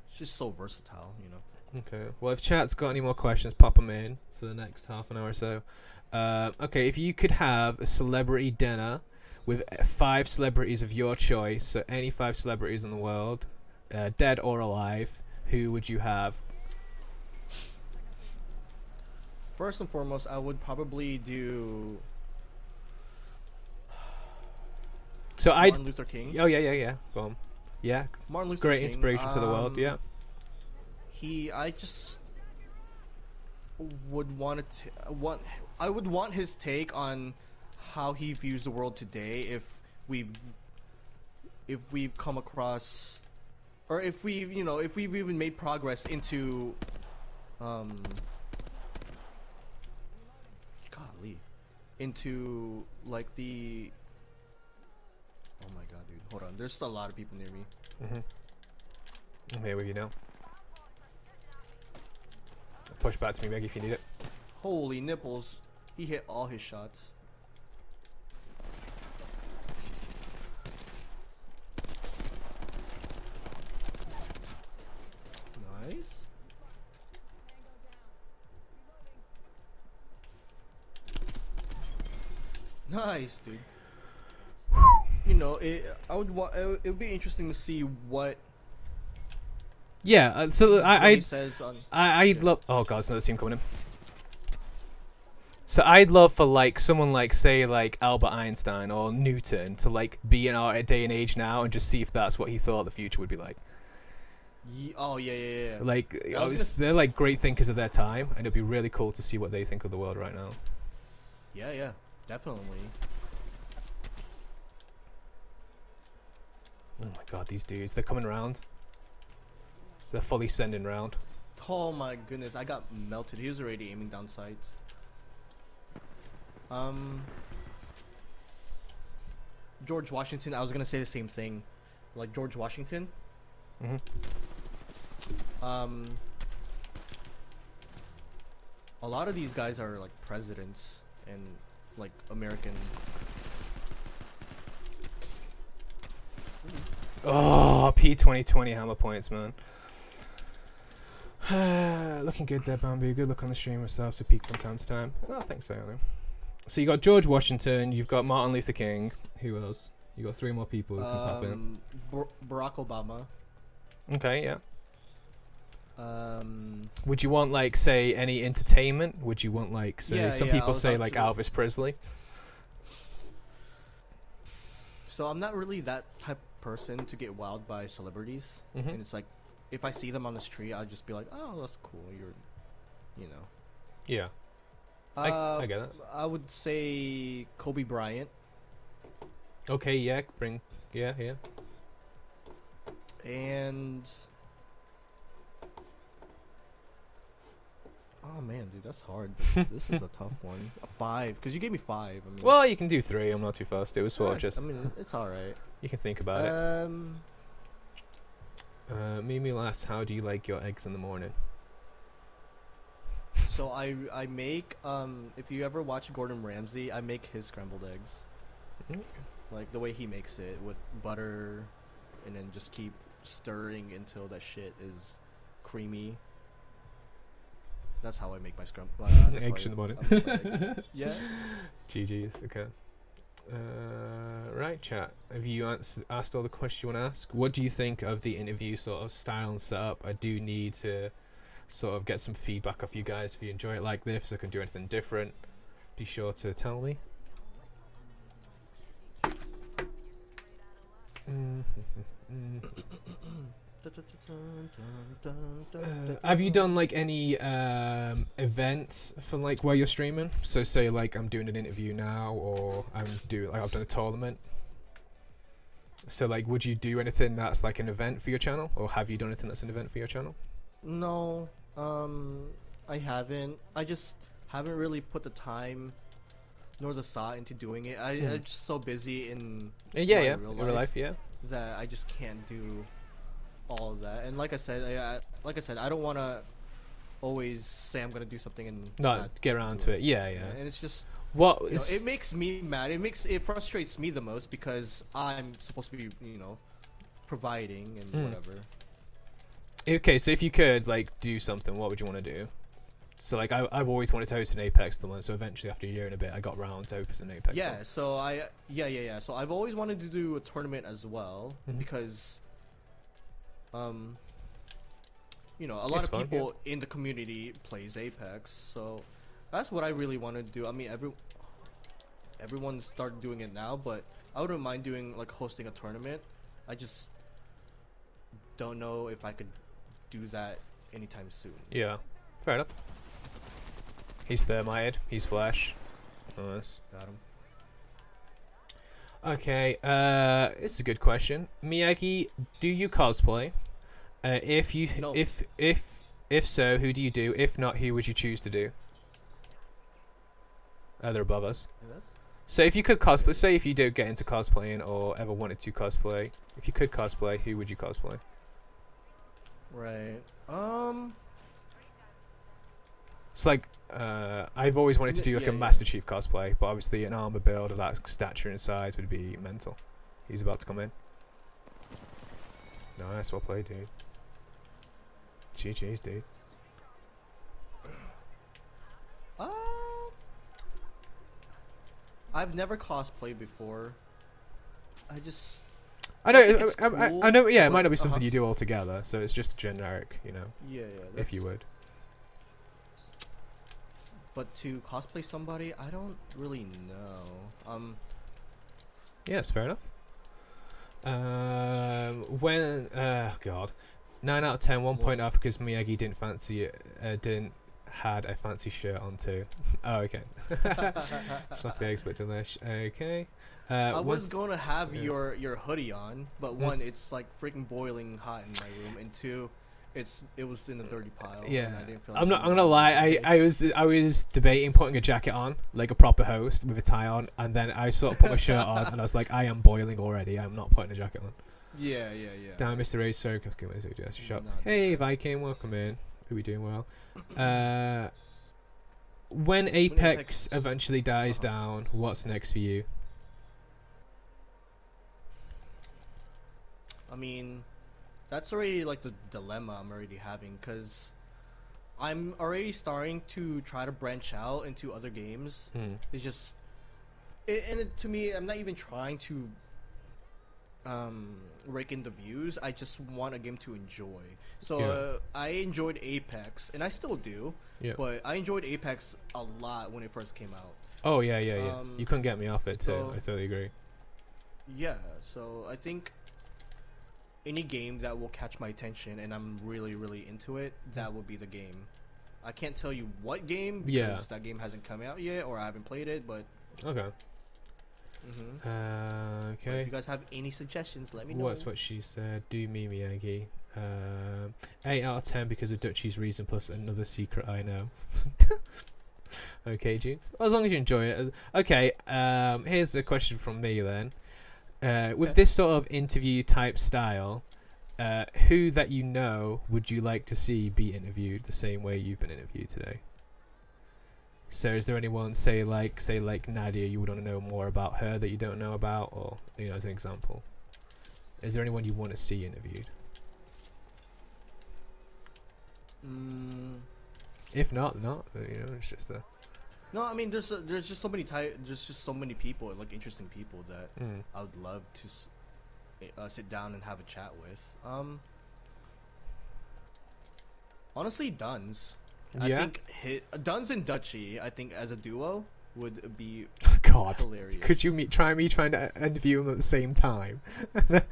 It's just so versatile, you know. Okay. Well, if chat's got any more questions, pop them in for the next half an hour or so. Okay, if you could have a celebrity dinner with 5 celebrities of your choice, so any 5 celebrities in the world, dead or alive, who would you have? First and foremost, I would probably do So Martin Luther King. Oh yeah. Boom. Yeah. Martin Luther Great King. inspiration to the world. Yeah. I just would I would want his take on how he views the world today. If we've come across, or if we've even made progress into, into like the. Oh my god, dude! Hold on. There's a lot of people near me. I'm here with you now. Push back to me, Meg, if you need it. Holy nipples! He hit all his shots. Nice. Nice, dude. You know, it would be interesting to see what Yeah. So he says on. I'd love. Oh god, it's another team coming in. So I'd love for like someone like say like Albert Einstein or Newton to like be in our day and age now and just see if that's what he thought the future would be like. Oh yeah. Like they're like great thinkers of their time, and it'd be really cool to see what they think of the world right now. Yeah, definitely. Oh my god, these dudes, they're coming around. They're fully sending round. Oh my goodness, I got melted. He was already aiming down sights. George Washington, I was gonna say the same thing. Like George Washington. A lot of these guys are like presidents and like American. Oh, P2020 hammer points, man. Looking good there, Bamboo. Good luck on the stream myself, so peak from time to time. Oh, thanks, Iono. So you got George Washington, you've got Martin Luther King. Who else? You got 3 more people who can pop in. Barack Obama. Okay, yeah. Would you want like say any entertainment? Would you want like say some people say like Elvis Presley? So I'm not really that type of person to get wowed by celebrities, and it's like if I see them on the street, I'll just be like, oh, that's cool. Yeah. I get it. I would say Kobe Bryant. Okay, yeah, yeah. And oh man, dude, that's hard. This is a tough one. A 5, because you gave me 5. I mean, well, you can do 3. I'm not too fast. It was sort of just. I mean, it's all right. You can think about it. Mimi asks, how do you like your eggs in the morning? So I make if you ever watch Gordon Ramsay, I make his scrambled eggs. Like the way he makes it with butter, and then just keep stirring until that shit is creamy. That's how I make my scrambled eggs in the morning. Yeah. GG's. Okay. Right, chat. Have you asked all the questions you want to ask? What do you think of the interview sort of style and setup? I do need to sort of get some feedback off you guys. If you enjoy it like this, I can do anything different, be sure to tell me. Have you done like any events for like while you're streaming? So say like I'm doing an interview now, or I've done a tournament. So like, would you do anything that's like an event for your channel, or have you done anything that's an event for your channel? No, I haven't. I just haven't really put the time nor the thought into doing it. I'm just so busy in real life, that I just can't do all of that. And like I said, I don't want to always say I'm gonna do something and not get around to it. Yeah. And it's just it makes me mad. It frustrates me the most because I'm supposed to be providing and whatever. Okay, so if you could like do something, what would you want to do? So like I've always wanted to host an Apex tournament, so eventually after a year and a bit I got round to host an Apex. Yeah, so So I've always wanted to do a tournament as well because a lot of people in the community plays Apex, so That's what I really want to do. I mean, everyone started doing it now, but I wouldn't mind doing like hosting a tournament. I just don't know if I could do that anytime soon. Yeah, fair enough. He's thermited. He's flash. Nice. Got him. Okay, this is a good question. Miyagi, do you cosplay? If you No. if so, who do you do? If not, who would you choose to do? They're above us. Yeah, that's So if you could cosplay, say if you don't get into cosplaying or ever wanted to cosplay, if you could cosplay, who would you cosplay? right. It's like I've always wanted to do like a Yeah. Master Chief cosplay, but obviously an armor build of that stature and size would be mental. He's about to come in. Nice, well played, dude. GG's, dude. I've never cosplayed before. I just I know, think it's I know. Yeah, it cool, might not be but- something you do altogether. So it's just generic, you know, yeah. if you that's- would. But to cosplay somebody, I don't really know. Yeah, it's fair enough. When God, 9 out of 10, 1 point off because Miyagi didn't fancy it. Didn't had a fancy shirt on too. Oh, okay. Sloppy eggs, but delish. Okay. I was once- going to have yes. your hoodie on, but one, it's like freaking boiling hot in my room, and two, it was in a dirty pile. and Yeah, I didn't feel I'm like not gonna lie. I was debating putting a jacket on like a proper host with a tie on, and then I sort of put my shirt on, and I was like, I am boiling already. I'm not putting a jacket on. Yeah. Damn, Mr. Ray, sorry, let's go into your shop. Nah, Hey, Viking, welcome in. Are we doing well? When Apex eventually dies down, what's next for you? I mean, that's already like the dilemma I'm already having, because I'm already starting to try to branch out into other games. It's just, to me, I'm not even trying to rake in the views. I just want a game to enjoy. So I enjoyed Apex, and I still do. Yeah. But I enjoyed Apex a lot when it first came out. Oh yeah. You couldn't get me off it too. so- I totally agree. Yeah, so I think any game that will catch my attention and I'm really, really into it, that will be the game. I can't tell you what game because Yeah. that game hasn't come out yet or I haven't played it, but Okay. But Okay. if you guys have any suggestions, let me know. What's what she said? Do me Miyagi. 8 out of 10 because of Dutchie's reason plus another secret I know. Okay, Jeans. Well, as long as you enjoy it. Okay. Here's a question from me then. With this sort of interview type style, who that you know would you like to see be interviewed the same way you've been interviewed today? So is there anyone, say like Nadia, you would want to know more about her that you don't know about, or as an example? Is there anyone you want to see interviewed? If not, not. It's just a. No, I mean there's just so many there's just so many people, like interesting people that I would love to sit down and have a chat with. Honestly, Duns. I Yeah. think Duns and Dutchie, I think as a duo would be God, hilarious. could you trying to interview them at the same time? Duns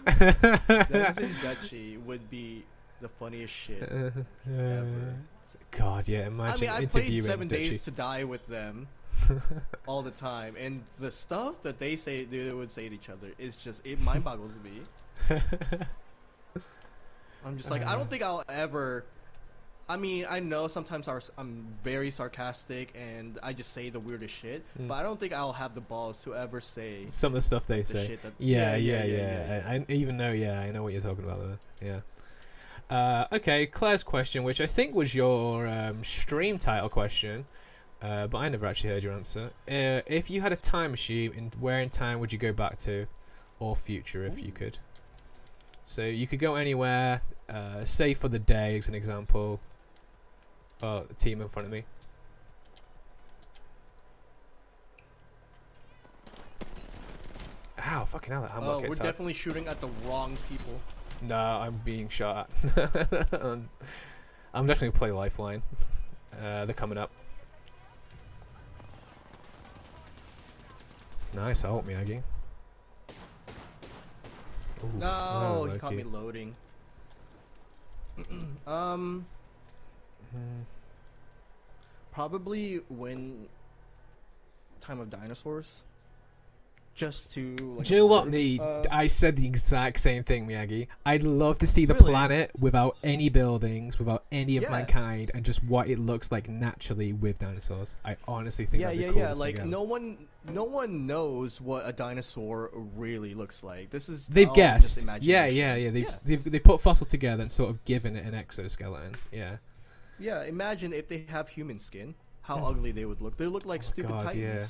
and Dutchie would be the funniest shit ever. God, yeah. I Imagine mean, I interviewing played 7 Dutchie. Days to Die with them all the time, and the stuff that they would say to each other is just, it mind boggles me. I'm just like, I don't think I'll ever. I mean, I know sometimes I'm very sarcastic and I just say the weirdest shit, but I don't think I'll have the balls to ever say Some of the stuff they the say. shit that. Yeah. I even know. Yeah, I know what you're talking about there. Yeah. Okay, Claire's question, which I think was your stream title question, but I never actually heard your answer. If you had a time machine, where in time would you go back to, or future if you could? So you could go anywhere, say for the day as an example. Oh, the team in front of me. Ow, fucking hell, I'm okay. We're definitely shooting at the wrong people. No, I'm being shot at. I'm definitely play Lifeline. They're coming up. Nice ult, Miyagi. Ooh, No, he lucky. caught me loading. Probably when Time of Dinosaurs. Just to like. Do you know what? I said the exact same thing, Miyagi. I'd love to see the Really? planet without any buildings, without any of Yeah. mankind, and just what it looks like naturally with dinosaurs. I honestly think that'd be the coolest Like thing ever. no one knows what a dinosaur really looks like. This is They've all guessed. just Yeah. imagination. They put fossils together and sort of given it an exoskeleton. Yeah. Yeah, imagine if they have human skin, how ugly they would look. They look like stupid God, titans. yeah.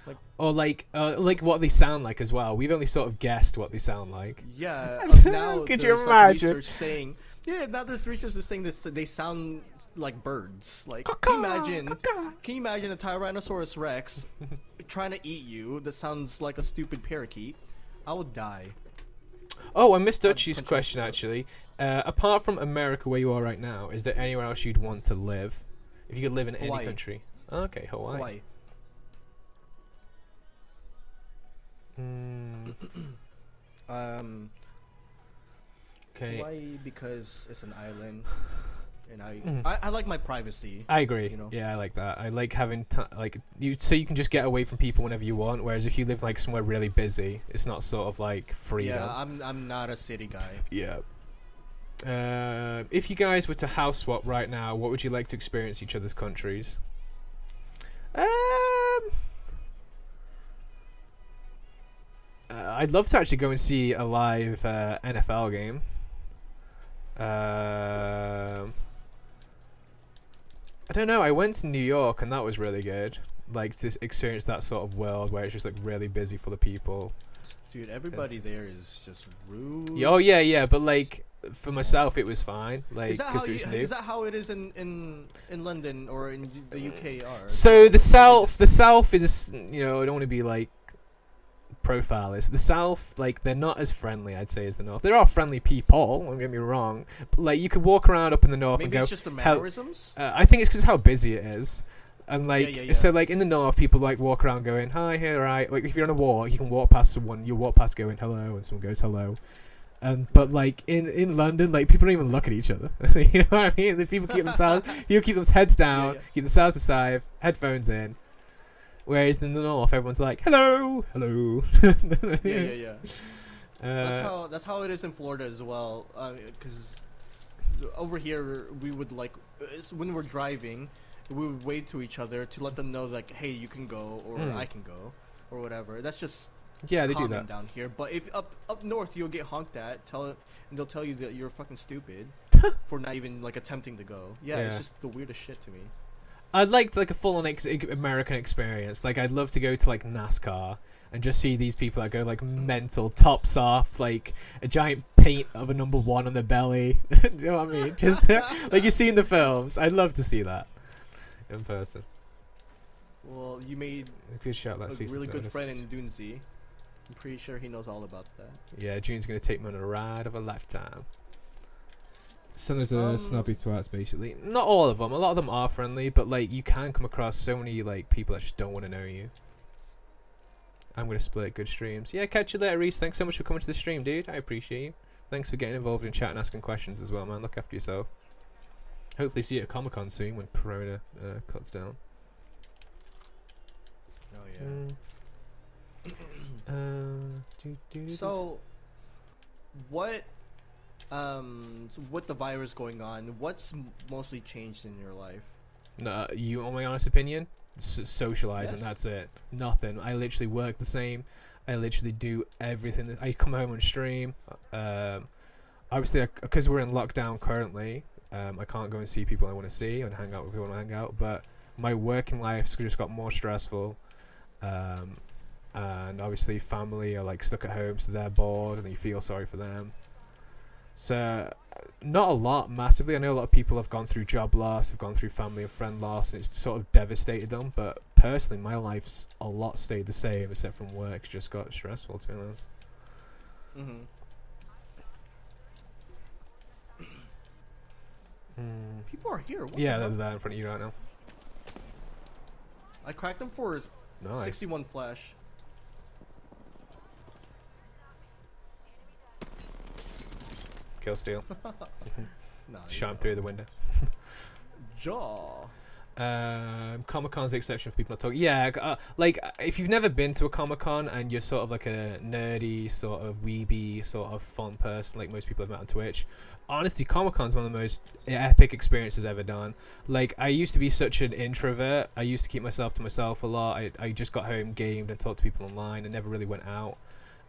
Like Or like what they sound like as well. We've only sort of guessed what they sound like. yeah, now Could you there's like imagine? research saying now there's research is saying this they sound like birds. Like Caw-caw, can you imagine a Tyrannosaurus Rex trying to eat you that sounds like a stupid parakeet? I would die. Oh, I missed Dutchy's question actually. Apart from America, where you are right now, is there anywhere else you'd want to live? If you could live in any Hawaii. country. Okay, Hawaii. Hawaii. Okay. Hawaii because it's an island, and I like my privacy. I agree. You know? Yeah, I like that. I like having so you can just get away from people whenever you want. Whereas if you live like somewhere really busy, it's not sort of like freedom. Yeah, I'm not a city guy. Yeah. If you guys were to house swap right now, what would you like to experience each other's countries? I'd love to actually go and see a live NFL game. I don't know. I went to New York and that was really good. Like to experience that sort of world where it's just like really busy for the people. Dude, everybody there is just rude. Oh yeah, but like for myself it was fine. Like because it was new. Is that how it is in London or in the UK? So the South is, you know, I don't want to be like profile is the South, like they're not as friendly, I'd say, as the North. There are friendly people, don't get me wrong, but like you could walk around up in the North Maybe and go, it's just the mannerisms. I think it's because how busy it is, and like Yeah. so like in the North people like walk around going hi, hey, alright. Like if you're on a walk, you can walk past someone, you walk past going hello, and someone goes hello. But like in London, like people don't even look at each other. You know what I mean? The people keep themselves, keep them heads down, keep themselves aside, headphones in. Whereas in the North, everyone's like, hello. Yeah. That's how it is in Florida as well. Because over here we would like when we're driving, we would wave to each other to let them know like, hey, you can go or I can go or whatever. That's just they do common that down here. But if up north you'll get honked at, and they'll tell you that you're fucking stupid for not even like attempting to go. Yeah, it's just the weirdest shit to me. I'd like like a full-on American experience. Like I'd love to go to like NASCAR and just see these people that go like mental, tops off, like a giant paint of a number 1 on their belly. Do you know what I mean? Just like you see in the films. I'd love to see that in person. Well, you made Good shout, that a really good friend in Dunzi. I'm pretty sure he knows all about that. Yeah, June's gonna take me on a ride of a lifetime. Some of those snobby twats, basically. Not all of them. A lot of them are friendly, but like you can come across so many like people that just don't want to know you. I'm gonna split good streams. Yeah, catch you later, Reese. Thanks so much for coming to the stream, dude. I appreciate you. Thanks for getting involved in chat and asking questions as well, man. Look after yourself. Hopefully see you at Comic-Con soon when Corona cuts down. Oh yeah. So, what? With the virus going on, what's mostly changed in your life? You want my honest opinion? Socializing, Yes. that's it. Nothing. I literally work the same. I literally do everything. I come home and stream. Obviously, because we're in lockdown currently, I can't go and see people I want to see and hang out with people I want to hang out. But my working life's just got more stressful. And obviously family are like stuck at home, so they're bored and you feel sorry for them. So not a lot massively. I know a lot of people have gone through job loss, have gone through family and friend loss, and it's sort of devastated them. But personally, my life's a lot stayed the same, except from work's just got stressful, to be honest. People are here. What Yeah, the they're hell? there in front of you right now. I cracked him for Nice. 61 flash. Kill steal. Nah, Shot him through the window. Jaw. Comic-Con's the exception for people not talking. Yeah, like if you've never been to a Comic-Con and you're sort of like a nerdy, sort of weeby, sort of fun person, like most people I've met on Twitch, honestly, Comic-Con's one of the most epic experiences I've ever done. Like, I used to be such an introvert. I used to keep myself to myself a lot. I just got home, gamed, and talked to people online, and never really went out.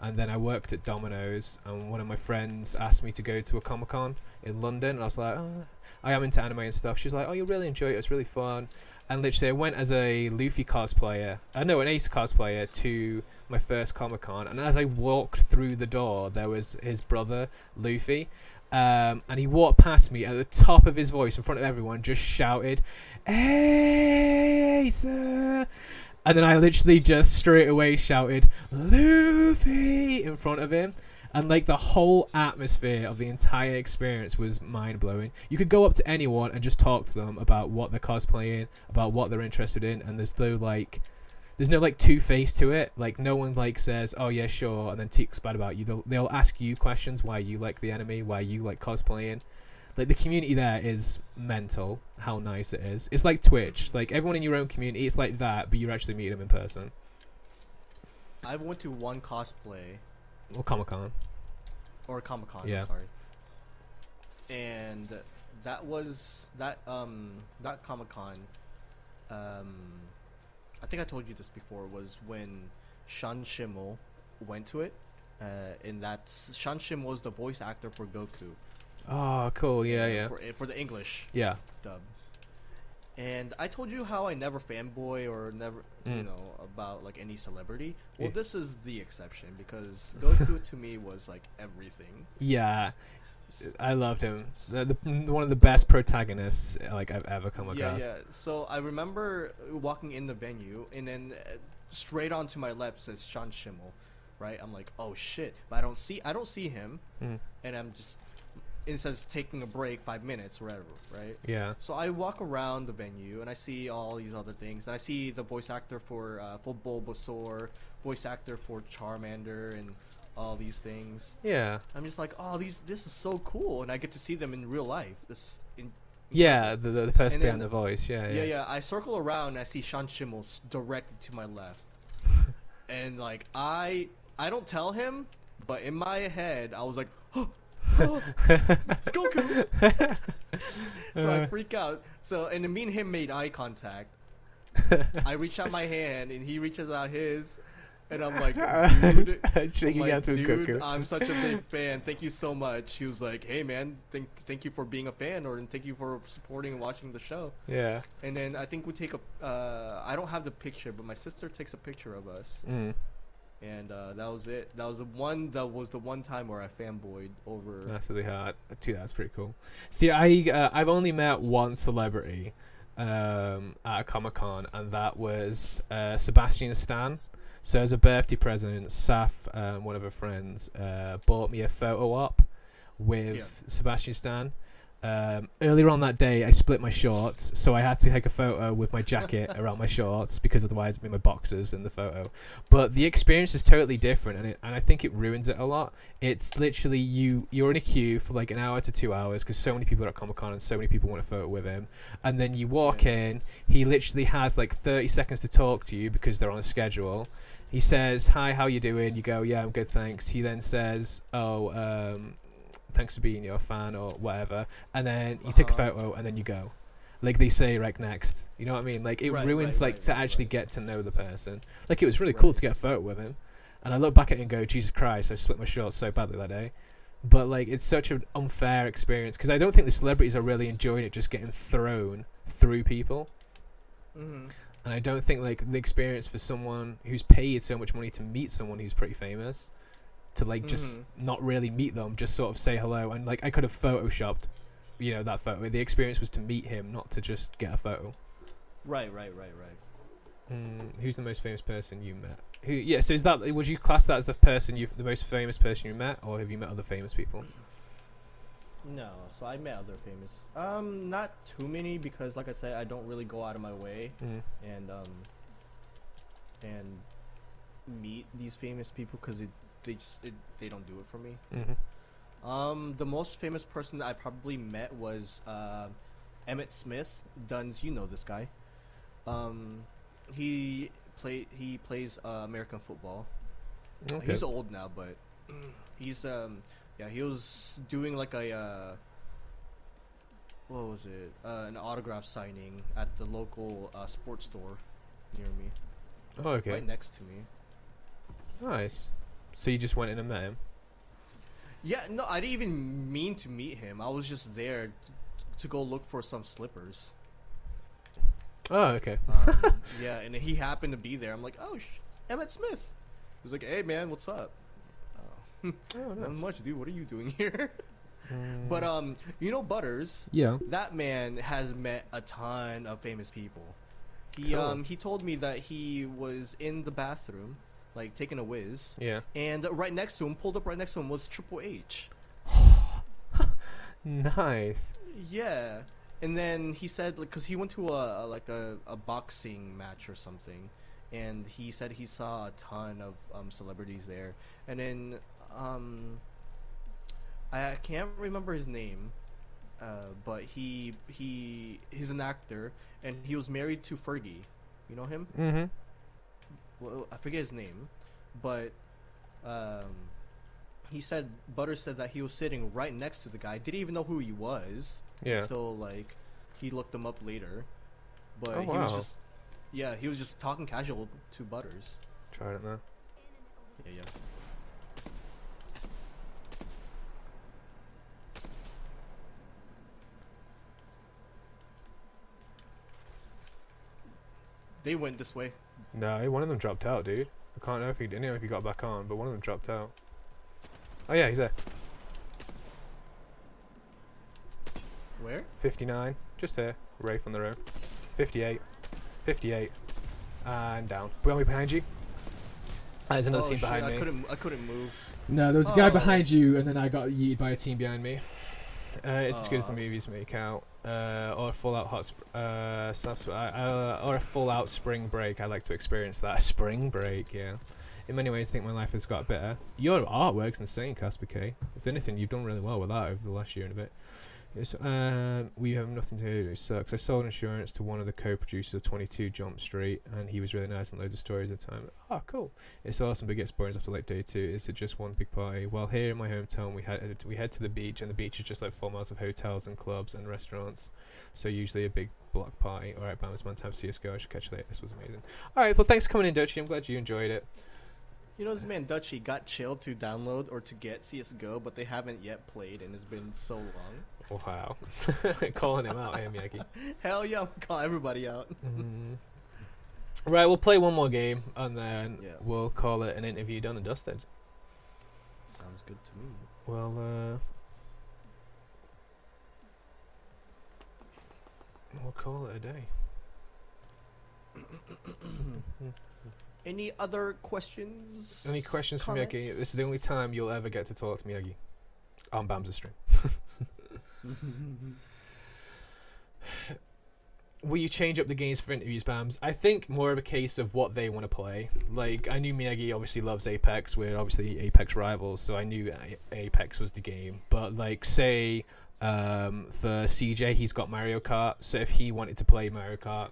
And then I worked at Domino's, and one of my friends asked me to go to a Comic-Con in London, and I was like, oh, I am into anime and stuff. She's like, oh, you'll really enjoy it, it's really fun. And literally I went as a Luffy cosplayer, no, an Ace cosplayer to my first Comic-Con, and as I walked through the door, there was his brother, Luffy, and he walked past me at the top of his voice in front of everyone, just shouted, Ace! And then I literally just straight away shouted, Luffy! In front of him. And like the whole atmosphere of the entire experience was mind-blowing. You could go up to anyone and just talk to them about what they're cosplaying, about what they're interested in, and there's no like two-face to it. Like no one like says, oh yeah, sure, and then talks bad about you. They'll ask you questions, why you like the anime, why you like cosplaying. Like the community there is mental, how nice it is. It's like Twitch. Like everyone in your own community, it's like that, but you're actually meeting them in person. I went to one cosplay. Or Comic-Con. Or Comic-Con, Yeah. I'm sorry. And that Comic-Con, I think I told you this before, was when Sean Schemmel went to it. And Sean Schemmel was the voice actor for Goku. Oh, cool. Yeah. For the English Yeah. dub. And I told you how I never fanboy or never, you know, about like any celebrity. Well, Yeah. this is the exception because Goku to me was like everything. Yeah. I loved him. One of the best protagonists like I've ever come across. Yeah. So I remember walking in the venue, and then straight on to my left says Sean Schemmel, right? I'm like, oh shit, but I don't see him, and I'm just. It says taking a break 5 minutes, whatever, right? Yeah. So I walk around the venue and I see all these other things. And I see the voice actor for Bulbasaur, voice actor for Charmander, and all these things. Yeah. I'm just like, oh, this is so cool, and I get to see them in real life. Yeah, the person And behind then- the voice. Yeah. I circle around and I see Sean Schemmel directly to my left, and like I don't tell him, but in my head I was like, oh, it's Goku. So I freak out. So and then me and him made eye contact. I reach out my hand and he reaches out his, and I'm like, dude, Shaking hands with dude, Goku. I'm such a big fan. Thank you so much. He was like, hey man, thank you for being a fan, or thank you for supporting and watching the show. Yeah. And then I think we take I don't have the picture, but my sister takes a picture of us. And that was it. That was the one time where I fanboyed over. Massively hard. Dude, that's pretty cool. See, I've only met one celebrity at a Comic-Con, and that was Sebastian Stan. So as a birthday present, Saf, one of her friends, bought me a photo op with Sebastian Stan. Earlier on that day, I split my shorts, so I had to take a photo with my jacket around my shorts because otherwise it'd be my boxers in the photo. But the experience is totally different, and I think it ruins it a lot. It's literally you're in a queue for like an hour to 2 hours because so many people are at Comic-Con and so many people want a photo with him. And then you walk in, he literally has like 30 seconds to talk to you because they're on a schedule. He says, "Hi, how you doing?" You go, "Yeah, I'm good, thanks." He then says, "Oh, thanks for being your fan," or whatever, and then you take a photo and then you go. Like they say, right, next. You know what I mean? Like it ruins to actually get to know the person. Like it was really cool to get a photo with him, and I look back at it and go, Jesus Christ, I split my shorts so badly that day. But like it's such an unfair experience because I don't think the celebrities are really enjoying it, just getting thrown through people. And I don't think like the experience for someone who's paid so much money to meet someone who's pretty famous, to like just not really meet them, just sort of say hello, and like I could have photoshopped, you know, that photo. The experience was to meet him, not to just get a photo. Right. Who's the most famous person you met? Who? Yeah. So is that, would you class that as the most famous person you met, or have you met other famous people? No, so I met other famous. Not too many because, like I said, I don't really go out of my way. And and meet these famous people because they don't do it for me. The most famous person that I probably met was Emmett Smith. Duns, you know this guy. He plays American football. Okay. He's old now, but he's he was doing like a what was it? An autograph signing at the local sports store near me. Oh, okay. Right next to me. Nice. So you just went in and met him? Yeah, no, I didn't even mean to meet him. I was just there to go look for some slippers. Oh, okay. Yeah, and he happened to be there. I'm like, oh, Emmett Smith. He was like, hey, man, what's up? Oh, Not nice. much, dude. What are you doing here? But you know Butters? Yeah. That man has met a ton of famous people. He Cool. he told me that he was in the bathroom, like taking a whiz. Yeah. And pulled up right next to him was Triple H. Nice. Yeah. And then he said, like, cause he went to a boxing match or something, and he said he saw a ton of celebrities there. And then I can't remember his name, but he's an actor, and he was married to Fergie. You know him? Mm-hmm. Well, I forget his name, but he said Butters said that he was sitting right next to the guy. Didn't even know who he was. Yeah. So like, he looked him up later, but Oh, he was wow. just he was just talking casual to Butters. Tried it now. Yeah. They went this way. No, one of them dropped out, dude. I can't know if he got back on, but one of them dropped out. Oh yeah, he's there. Where? 59, just here. Rafe on the road. 58, 58, and down. Behind you. There's another team behind me. I couldn't move. No, there was a guy behind you, and then I got yeeted by a team behind me. It's as good as the Oh. movies make out, or a full-out or a full-out spring break. I like to experience that spring break. Yeah, in many ways, I think my life has got better. Your artwork's insane, Casper K. If anything, you've done really well with that over the last year and a bit. It's, we have nothing to do. It sucks. I sold insurance to one of the co-producers of 22 Jump Street, and he was really nice and loads of stories at the time. Oh, cool. It's awesome, but it gets boring after like day 2. Is it just one big party? Well, here in my hometown, we head to the beach, and the beach is just like 4 miles of hotels and clubs and restaurants. So usually a big block party. All right, Bambs, man, time to see CSGO. I should catch you later. This was amazing. All right, well, thanks for coming in, Dutchy. I'm glad you enjoyed it. You know, this man Dutchy got chilled to download or to get CSGO, but they haven't yet played, and it's been so long. Wow. Calling him out, Miyagi. Hell yeah, call everybody out. Right, we'll play one more game, and then Yeah. we'll call it an interview done and dusted. Sounds good to me. Well, we'll call it a day. Any other questions? Any questions for comments? Miyagi? This is the only time you'll ever get to talk to Miyagi on Bambs' stream. Will you change up the games for interviews, Bams? I think more of a case of what they want to play. Like, I knew Miyagi obviously loves Apex. We're obviously Apex rivals, so I knew Apex was the game. But, like, say, for CJ, he's got Mario Kart. So if he wanted to play Mario Kart,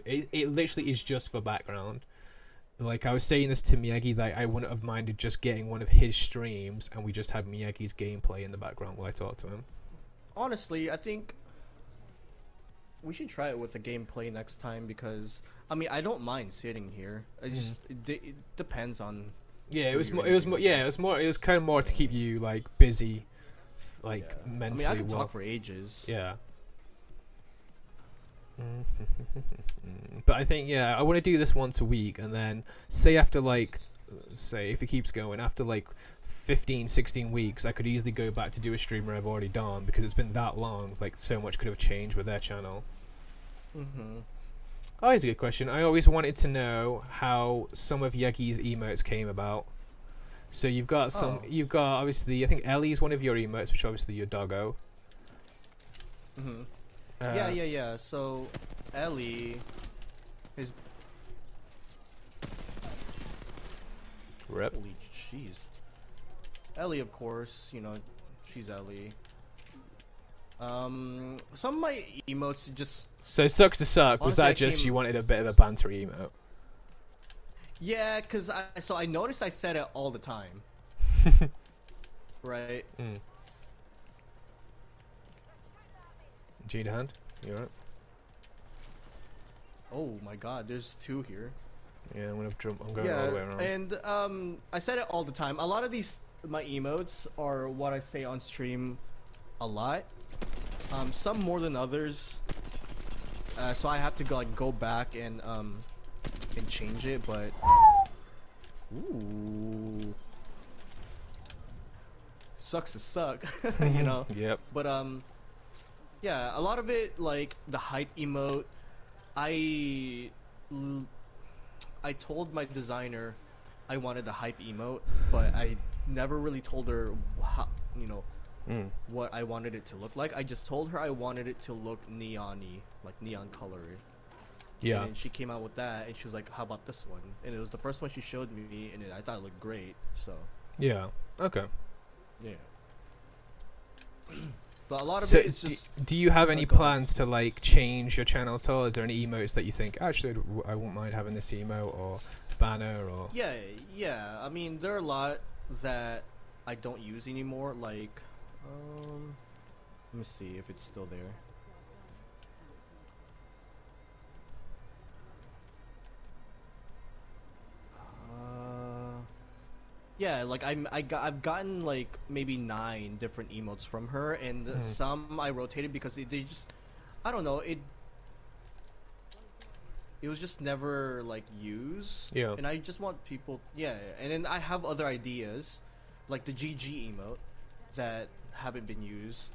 it literally is just for background. Like, I was saying this to Miyagi, that I wouldn't have minded just getting one of his streams, and we just had Miyagi's gameplay in the background while I talked to him. Honestly, I think we should try it with the gameplay next time because I mean I don't mind sitting here. I just it depends on. Yeah, it was who more. you're It was more. interviewing Yeah, with. it was kind of more to keep you like busy, like Yeah. mentally. I mean, I could well. talk for ages. Yeah. But I think I want to do this once a week, and then say after like, say if it keeps going after like 15, 16 weeks, I could easily go back to do a stream where I've already done because it's been that long. Like so much could have changed with their channel. Oh, here's a good question. I always wanted to know how some of Yagi's emotes came about. So you've got some. Oh. You've got obviously. I think Ellie's one of your emotes, which is obviously your doggo. Yeah. So Ellie is Rip. Holy jeez. Ellie, of course. You know, she's Ellie. Some of my emotes just... So sucks to suck. Was Honestly, that just you wanted a bit of a banter emote? Yeah, because I noticed I said it all the time. Right? Mm. Gene hand? You alright? Oh my god, there's two here. Yeah, I'm going all the way around. And I said it all the time. A lot of these my emotes are what I say on stream a lot. Some more than others. So I have to go back and change it, but ooh, sucks to suck, you know. Yep. But yeah, a lot of it, like the hype emote, I told my designer I wanted the hype emote, but I never really told her how, you know, what I wanted it to look like. I just told her I wanted it to look neon-y, like neon colory. Yeah. And then she came out with that, and she was like, "How about this one?" And it was the first one she showed me, and I thought it looked great. So. Yeah. Okay. Yeah. But a lot of So it is just. do you have any Go on. plans to like change your channel at all? Is there any emotes that you think actually I won't mind having this emote or banner or? Yeah. I mean, there are a lot that I don't use anymore. Like, let me see if it's still there. Yeah, like I've gotten like maybe 9 different emotes from her, and some I rotated because they just, I don't know, it was just never like used. Yeah. And I just want people, and then I have other ideas, like the GG emote that haven't been used,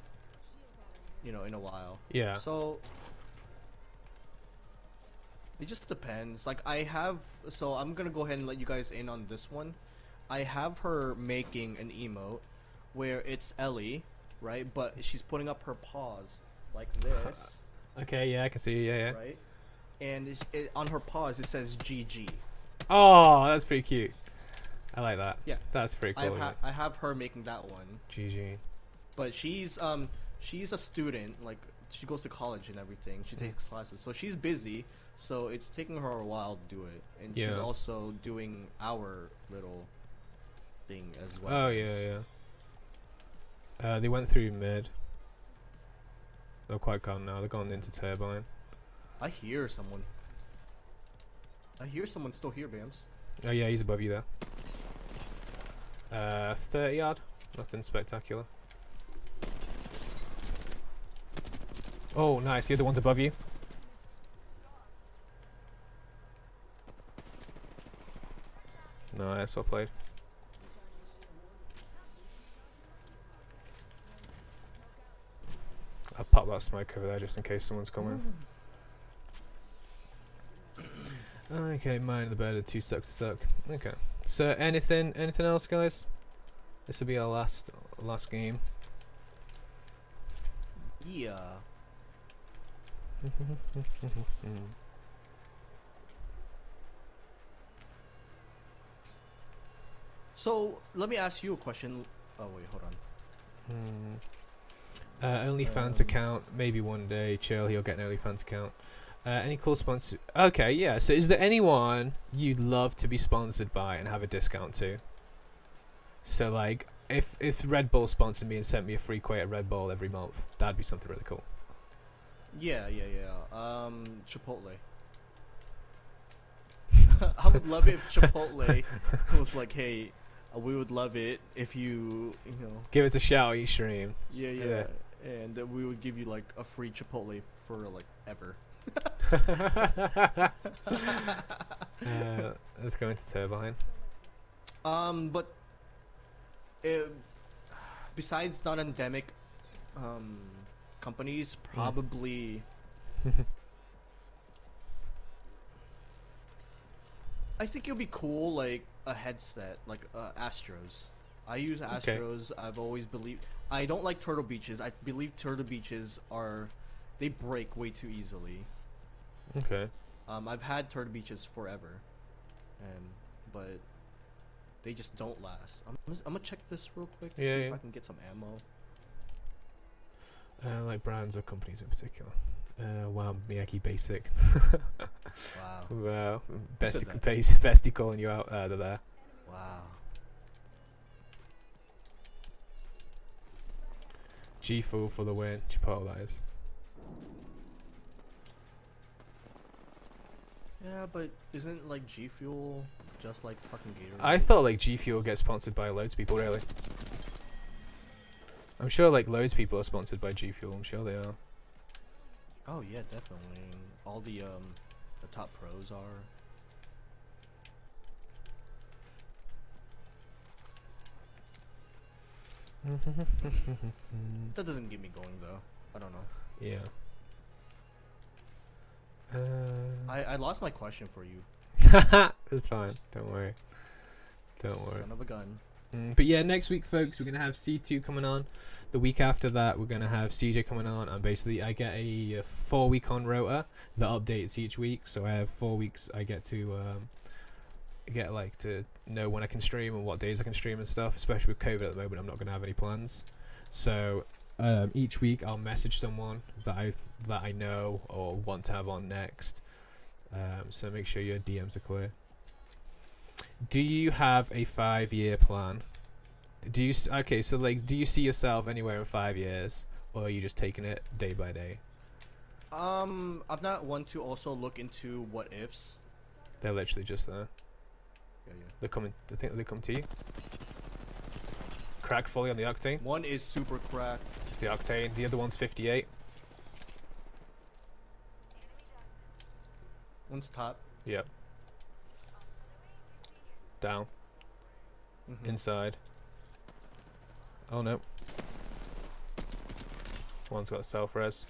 you know, in a while. Yeah. So it just depends. Like so I'm gonna go ahead and let you guys in on this one. I have her making an emote where it's Ellie, right? But she's putting up her paws like this. Okay, yeah, I can see. Yeah. Right? And on her paws it says GG. Oh, that's pretty cute. I like that. Yeah. That's pretty cool. I have her making that one. GG. But she's a student, like she goes to college and everything. She takes classes. So she's busy, so it's taking her a while to do it. And she's also doing our little thing as well. Oh yeah. They went through mid. They're quite gone now. They're gone into turbine. I hear someone. Still here, Bambs. Oh yeah, he's above you there. 30 yard. Nothing spectacular. Oh, nice. The other one's above you. Nice, well played. I'll pop that smoke over there just in case someone's coming. Okay, mine and the bird are 2 sucks to suck. Okay. So anything else, guys? This will be our last game. Yeah. So let me ask you a question. Oh wait, hold on. OnlyFans account, maybe one day. Chill, he'll get an OnlyFans account. Any cool sponsors? Okay, yeah. So is there anyone you'd love to be sponsored by and have a discount to? So like, if Red Bull sponsored me and sent me a free crate of Red Bull every month, that'd be something really cool. Yeah. Chipotle. I would love it if Chipotle was like, hey, we would love it if you know. Give us a shout, you stream. Yeah. And we would give you like a free Chipotle for like ever. Let's go into turbine. But besides non-endemic companies, probably I think it'll be cool, like a headset, like Astros. I use Astros. Okay. I've always believed. I don't like Turtle Beaches. I believe Turtle Beaches they break way too easily. Okay. I've had Turtle Beaches forever, but they just don't last. I'm gonna check this real quick to Yeah, see yeah. if I can get some ammo. Like brands or companies in particular. Wow, Miyagi Basic. Wow. Wow, Who said that? bestie calling you out there. Wow. G Fool for the win. Chipotle that is. Yeah, but isn't like G Fuel just like fucking Gatorade? I thought like G Fuel gets sponsored by loads of people. Really. I'm sure like loads of people are sponsored by G Fuel. I'm sure they are. Oh yeah, definitely. All the top pros are. That doesn't get me going though. I don't know. Yeah. I lost my question for you. It's fine. Don't worry. Don't worry. Son of a gun. But yeah, next week, folks, we're gonna have C2 coming on. The week after that, we're gonna have CJ coming on, and basically, I get a 4-week on rota that updates each week. So I have 4 weeks. I get to to know when I can stream and what days I can stream and stuff. Especially with COVID at the moment, I'm not gonna have any plans. So each week, I'll message someone that I know or want to have on next. So make sure your DMs are clear. Do you have a 5-year plan? Do you so like do you see yourself anywhere in 5 years, or are you just taking it day by day? I'm not one to also look into what ifs. They're literally just there. Yeah, yeah. They're coming. I think they come to you. Cracked fully on the octane. One is super cracked. It's the octane. The other one's 58. One's top. Yep. Down. Inside. Oh no. One's got self-res.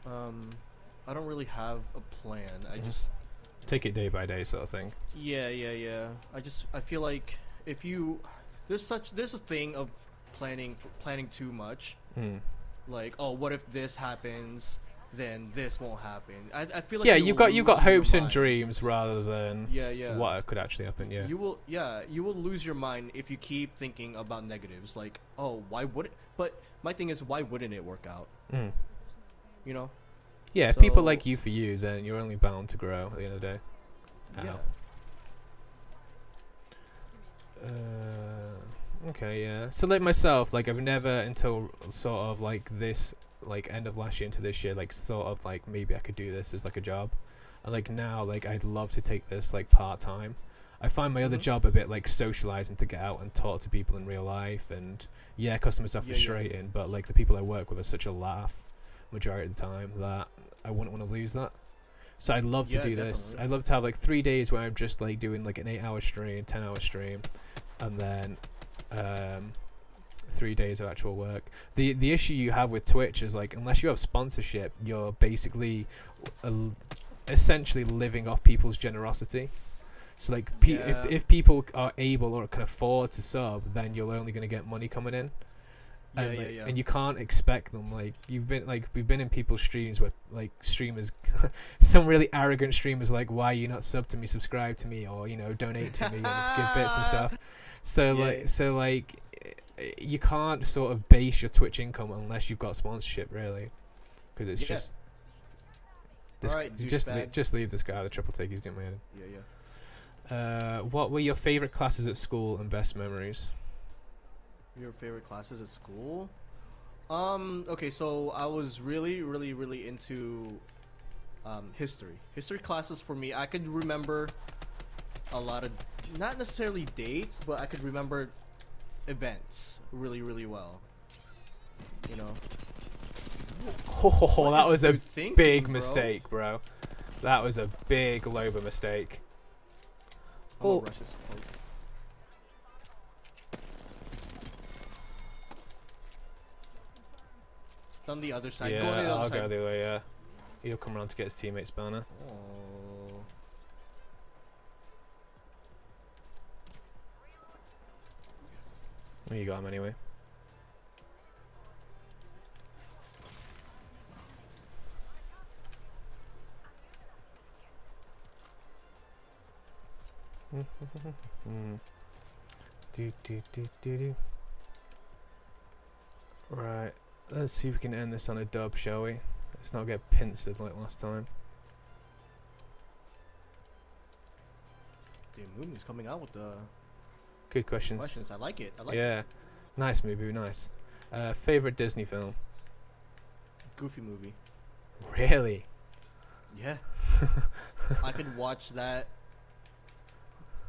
I don't really have a plan. I just take it day by day, sort of thing. Yeah. I feel like if you there's a thing of planning too much. Like, oh, what if this happens? Then this won't happen. I feel like you've got hopes and dreams rather than what could actually happen. Yeah. You will lose your mind if you keep thinking about negatives. Like, oh, why would it? But my thing is, why wouldn't it work out? You know. Yeah, if people like you for you, then you're only bound to grow at the end of the day. Okay, yeah. So like myself, like I've never until sort of like this, like end of last year into this year, like sort of like maybe I could do this as like a job. And like now, like I'd love to take this like part time. I find my other job a bit like socializing to get out and talk to people in real life, and yeah, customer stuff frustrating, but like the people I work with are such a laugh majority of the time that I wouldn't want to lose that. So I'd love to do this. I'd love to have like 3 days where I'm just like doing like an 8-hour stream, 10-hour stream, and then 3 days of actual work. The issue you have with Twitch is like unless you have sponsorship, you're basically essentially living off people's generosity. So like if people are able or can afford to sub, then you're only going to get money coming in. And you can't expect them. Like we've been in people's streams where like streamers some really arrogant streamers like, why are you not sub to me, subscribe to me, or donate to me and give bits and stuff. So like you can't sort of base your Twitch income unless you've got sponsorship, really, because it's just this, right, just leave this guy, the triple take, he's doing my head. What were your favorite classes at school and best memories? Your favorite classes at school? Okay, so I was really into history. History classes for me, I could remember a lot of, not necessarily dates, but I could remember events really well. You know. Oh, that was a big bro? mistake, bro. That was a big Loba mistake. I'm gonna rush this point. On the other side. Yeah, go on the other I'll side. go the other way, yeah. He'll come around to get his teammate's banner. Oh. Well, you got him anyway. Do. Right, let's see if we can end this on a dub, shall we? Let's not get pincered like last time. Dude, Mooney's coming out with the Good questions. questions. I like it. Yeah, nice movie, nice. Favorite Disney film? Goofy movie. Really? Yeah. I could watch that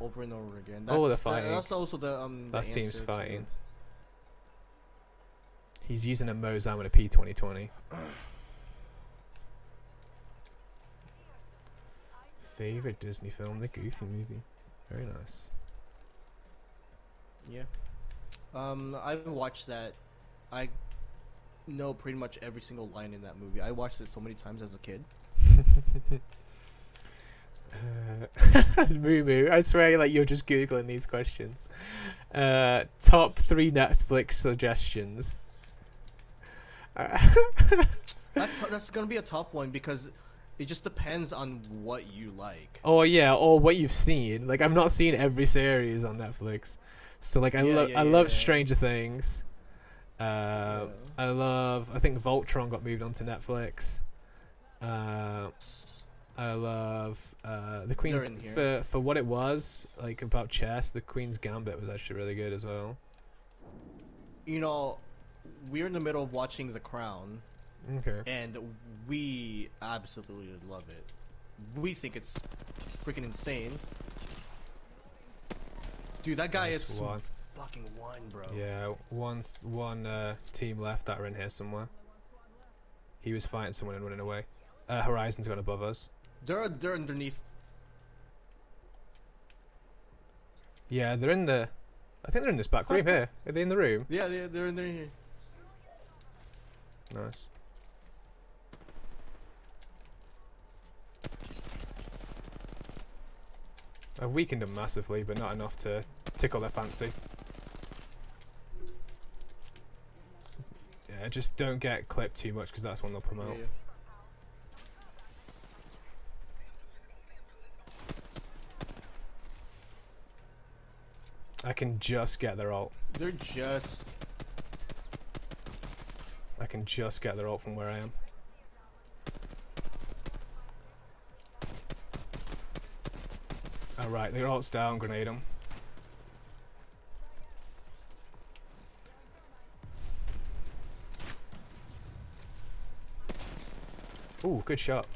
over and over again. Oh, the fighting. That's also the That's the team's answer fighting. He's using a Mozam and a P2020. Favorite Disney film? The Goofy movie. Very nice. Yeah. I've watched that. I know pretty much every single line in that movie. I watched it so many times as a kid. Moo Moo, I swear like you're just googling these questions. Top 3 Netflix suggestions. That's gonna be a tough one because it just depends on what you like. Oh yeah, or what you've seen. Like I've not seen every series on Netflix, so like I love Stranger Things. I think Voltron got moved onto Netflix. I love the Queen for what it was, like about chess. The Queen's Gambit was actually really good as well. You know, we're in the middle of watching The Crown. Okay. And we absolutely love it. We think it's freaking insane. Dude, that guy is so fucking one, bro. Yeah, one team left that are in here somewhere. He was fighting someone and running away. Horizon's gone above us. They're underneath. Yeah, they're in the. I think they're in this back room here. Are they in the room? Yeah, they're in there. Nice. I've weakened them massively, but not enough to tickle their fancy. Yeah, just don't get clipped too much because that's when they'll promote. Yeah. I can just get their ult. They're just. I can just get their ult from where I am. Alright, their ult's down, grenade them. Ooh, good shot.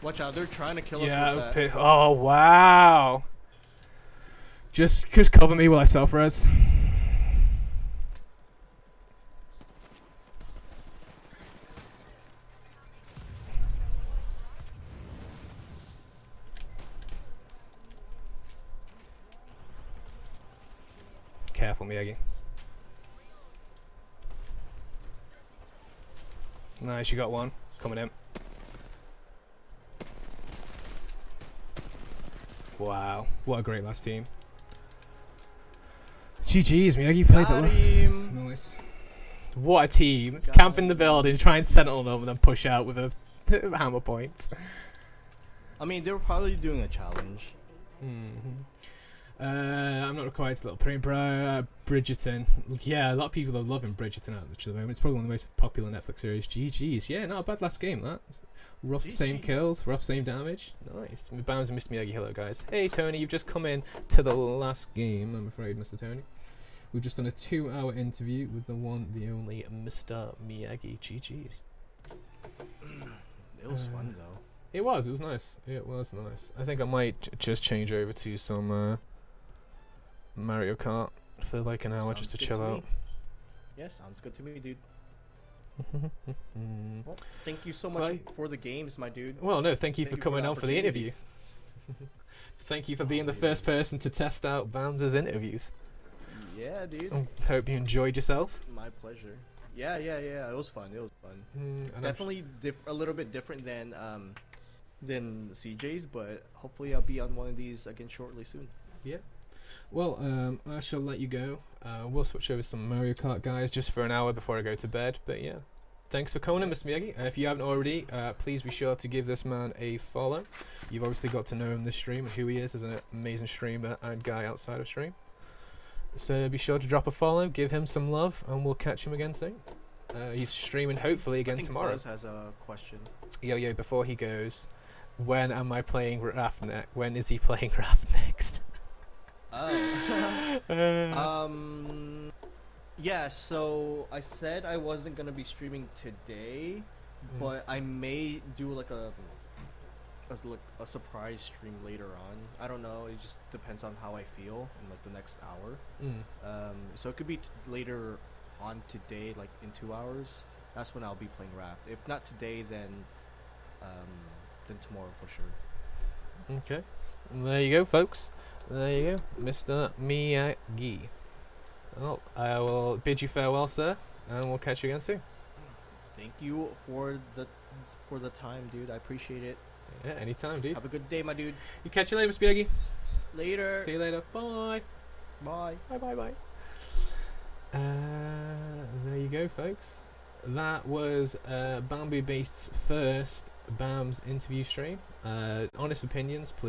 Watch out, they're trying to kill us with that. Oh, wow. Just cover me while I self-res. Careful, Miyagi. Nice, you got one. Coming in. Wow, what a great last team. GG's, Miyagi played that well. Nice. What a team. Camp in the building, try and sentinel them, and then push out with a hammer points. I mean, they were probably doing a challenge. I'm not required to little print, bro. Bridgerton. Yeah, a lot of people are loving Bridgerton at the moment. It's probably one of the most popular Netflix series. GG's. Yeah, not a bad last game, that. Rough GG's. Same kills, rough same damage. Nice. Bambs and MistahhMiyagi, hello, guys. Hey, Tony, you've just come in to the last game, I'm afraid, Mr. Tony. We've just done a 2-hour interview with the one, the only MistahhMiyagi. GG's. It was fun, though. It was nice. It was nice. I think I might just change over to some Mario Kart for like an hour just to chill out. Yeah, sounds good to me, dude. Well, thank you so much for the games, my dude. Well, no, thank you for coming on for the interview. Thank you for being the first person to test out Bambs' interviews. Yeah, dude. Hope you enjoyed yourself. My pleasure. Yeah. It was fun. Definitely a little bit different than CJ's, but hopefully I'll be on one of these again shortly soon. Yeah. Well, I shall let you go. We'll switch over some Mario Kart, guys, just for an hour before I go to bed. But yeah, thanks for coming in, Mr. Miyagi. If you haven't already, please be sure to give this man a follow. You've obviously got to know him this stream and who he is as an amazing streamer and guy outside of stream. So be sure to drop a follow, give him some love, and we'll catch him again soon. He's streaming hopefully again tomorrow. Buzz has a question. Yo, before he goes, when am I playing Raph next? When is he playing Raph next? Yeah, so I said I wasn't gonna be streaming today, but I may do like a surprise stream later on. I don't know. It just depends on how I feel in like the next hour. So it could be later on today, like in 2 hours. That's when I'll be playing Raft. If not today, then tomorrow for sure. Okay, there you go, folks. There you go, Mr. Miyagi. Well, I will bid you farewell, sir, and we'll catch you again soon. Thank you for the time, dude. I appreciate it. Yeah, anytime, dude. Have a good day, my dude. You catch you later, Mr. Miyagi. Later. See you later. Bye. Bye. Bye. There you go, folks. That was Bamboo Beast's first Bambs interview stream. Honest opinions, please.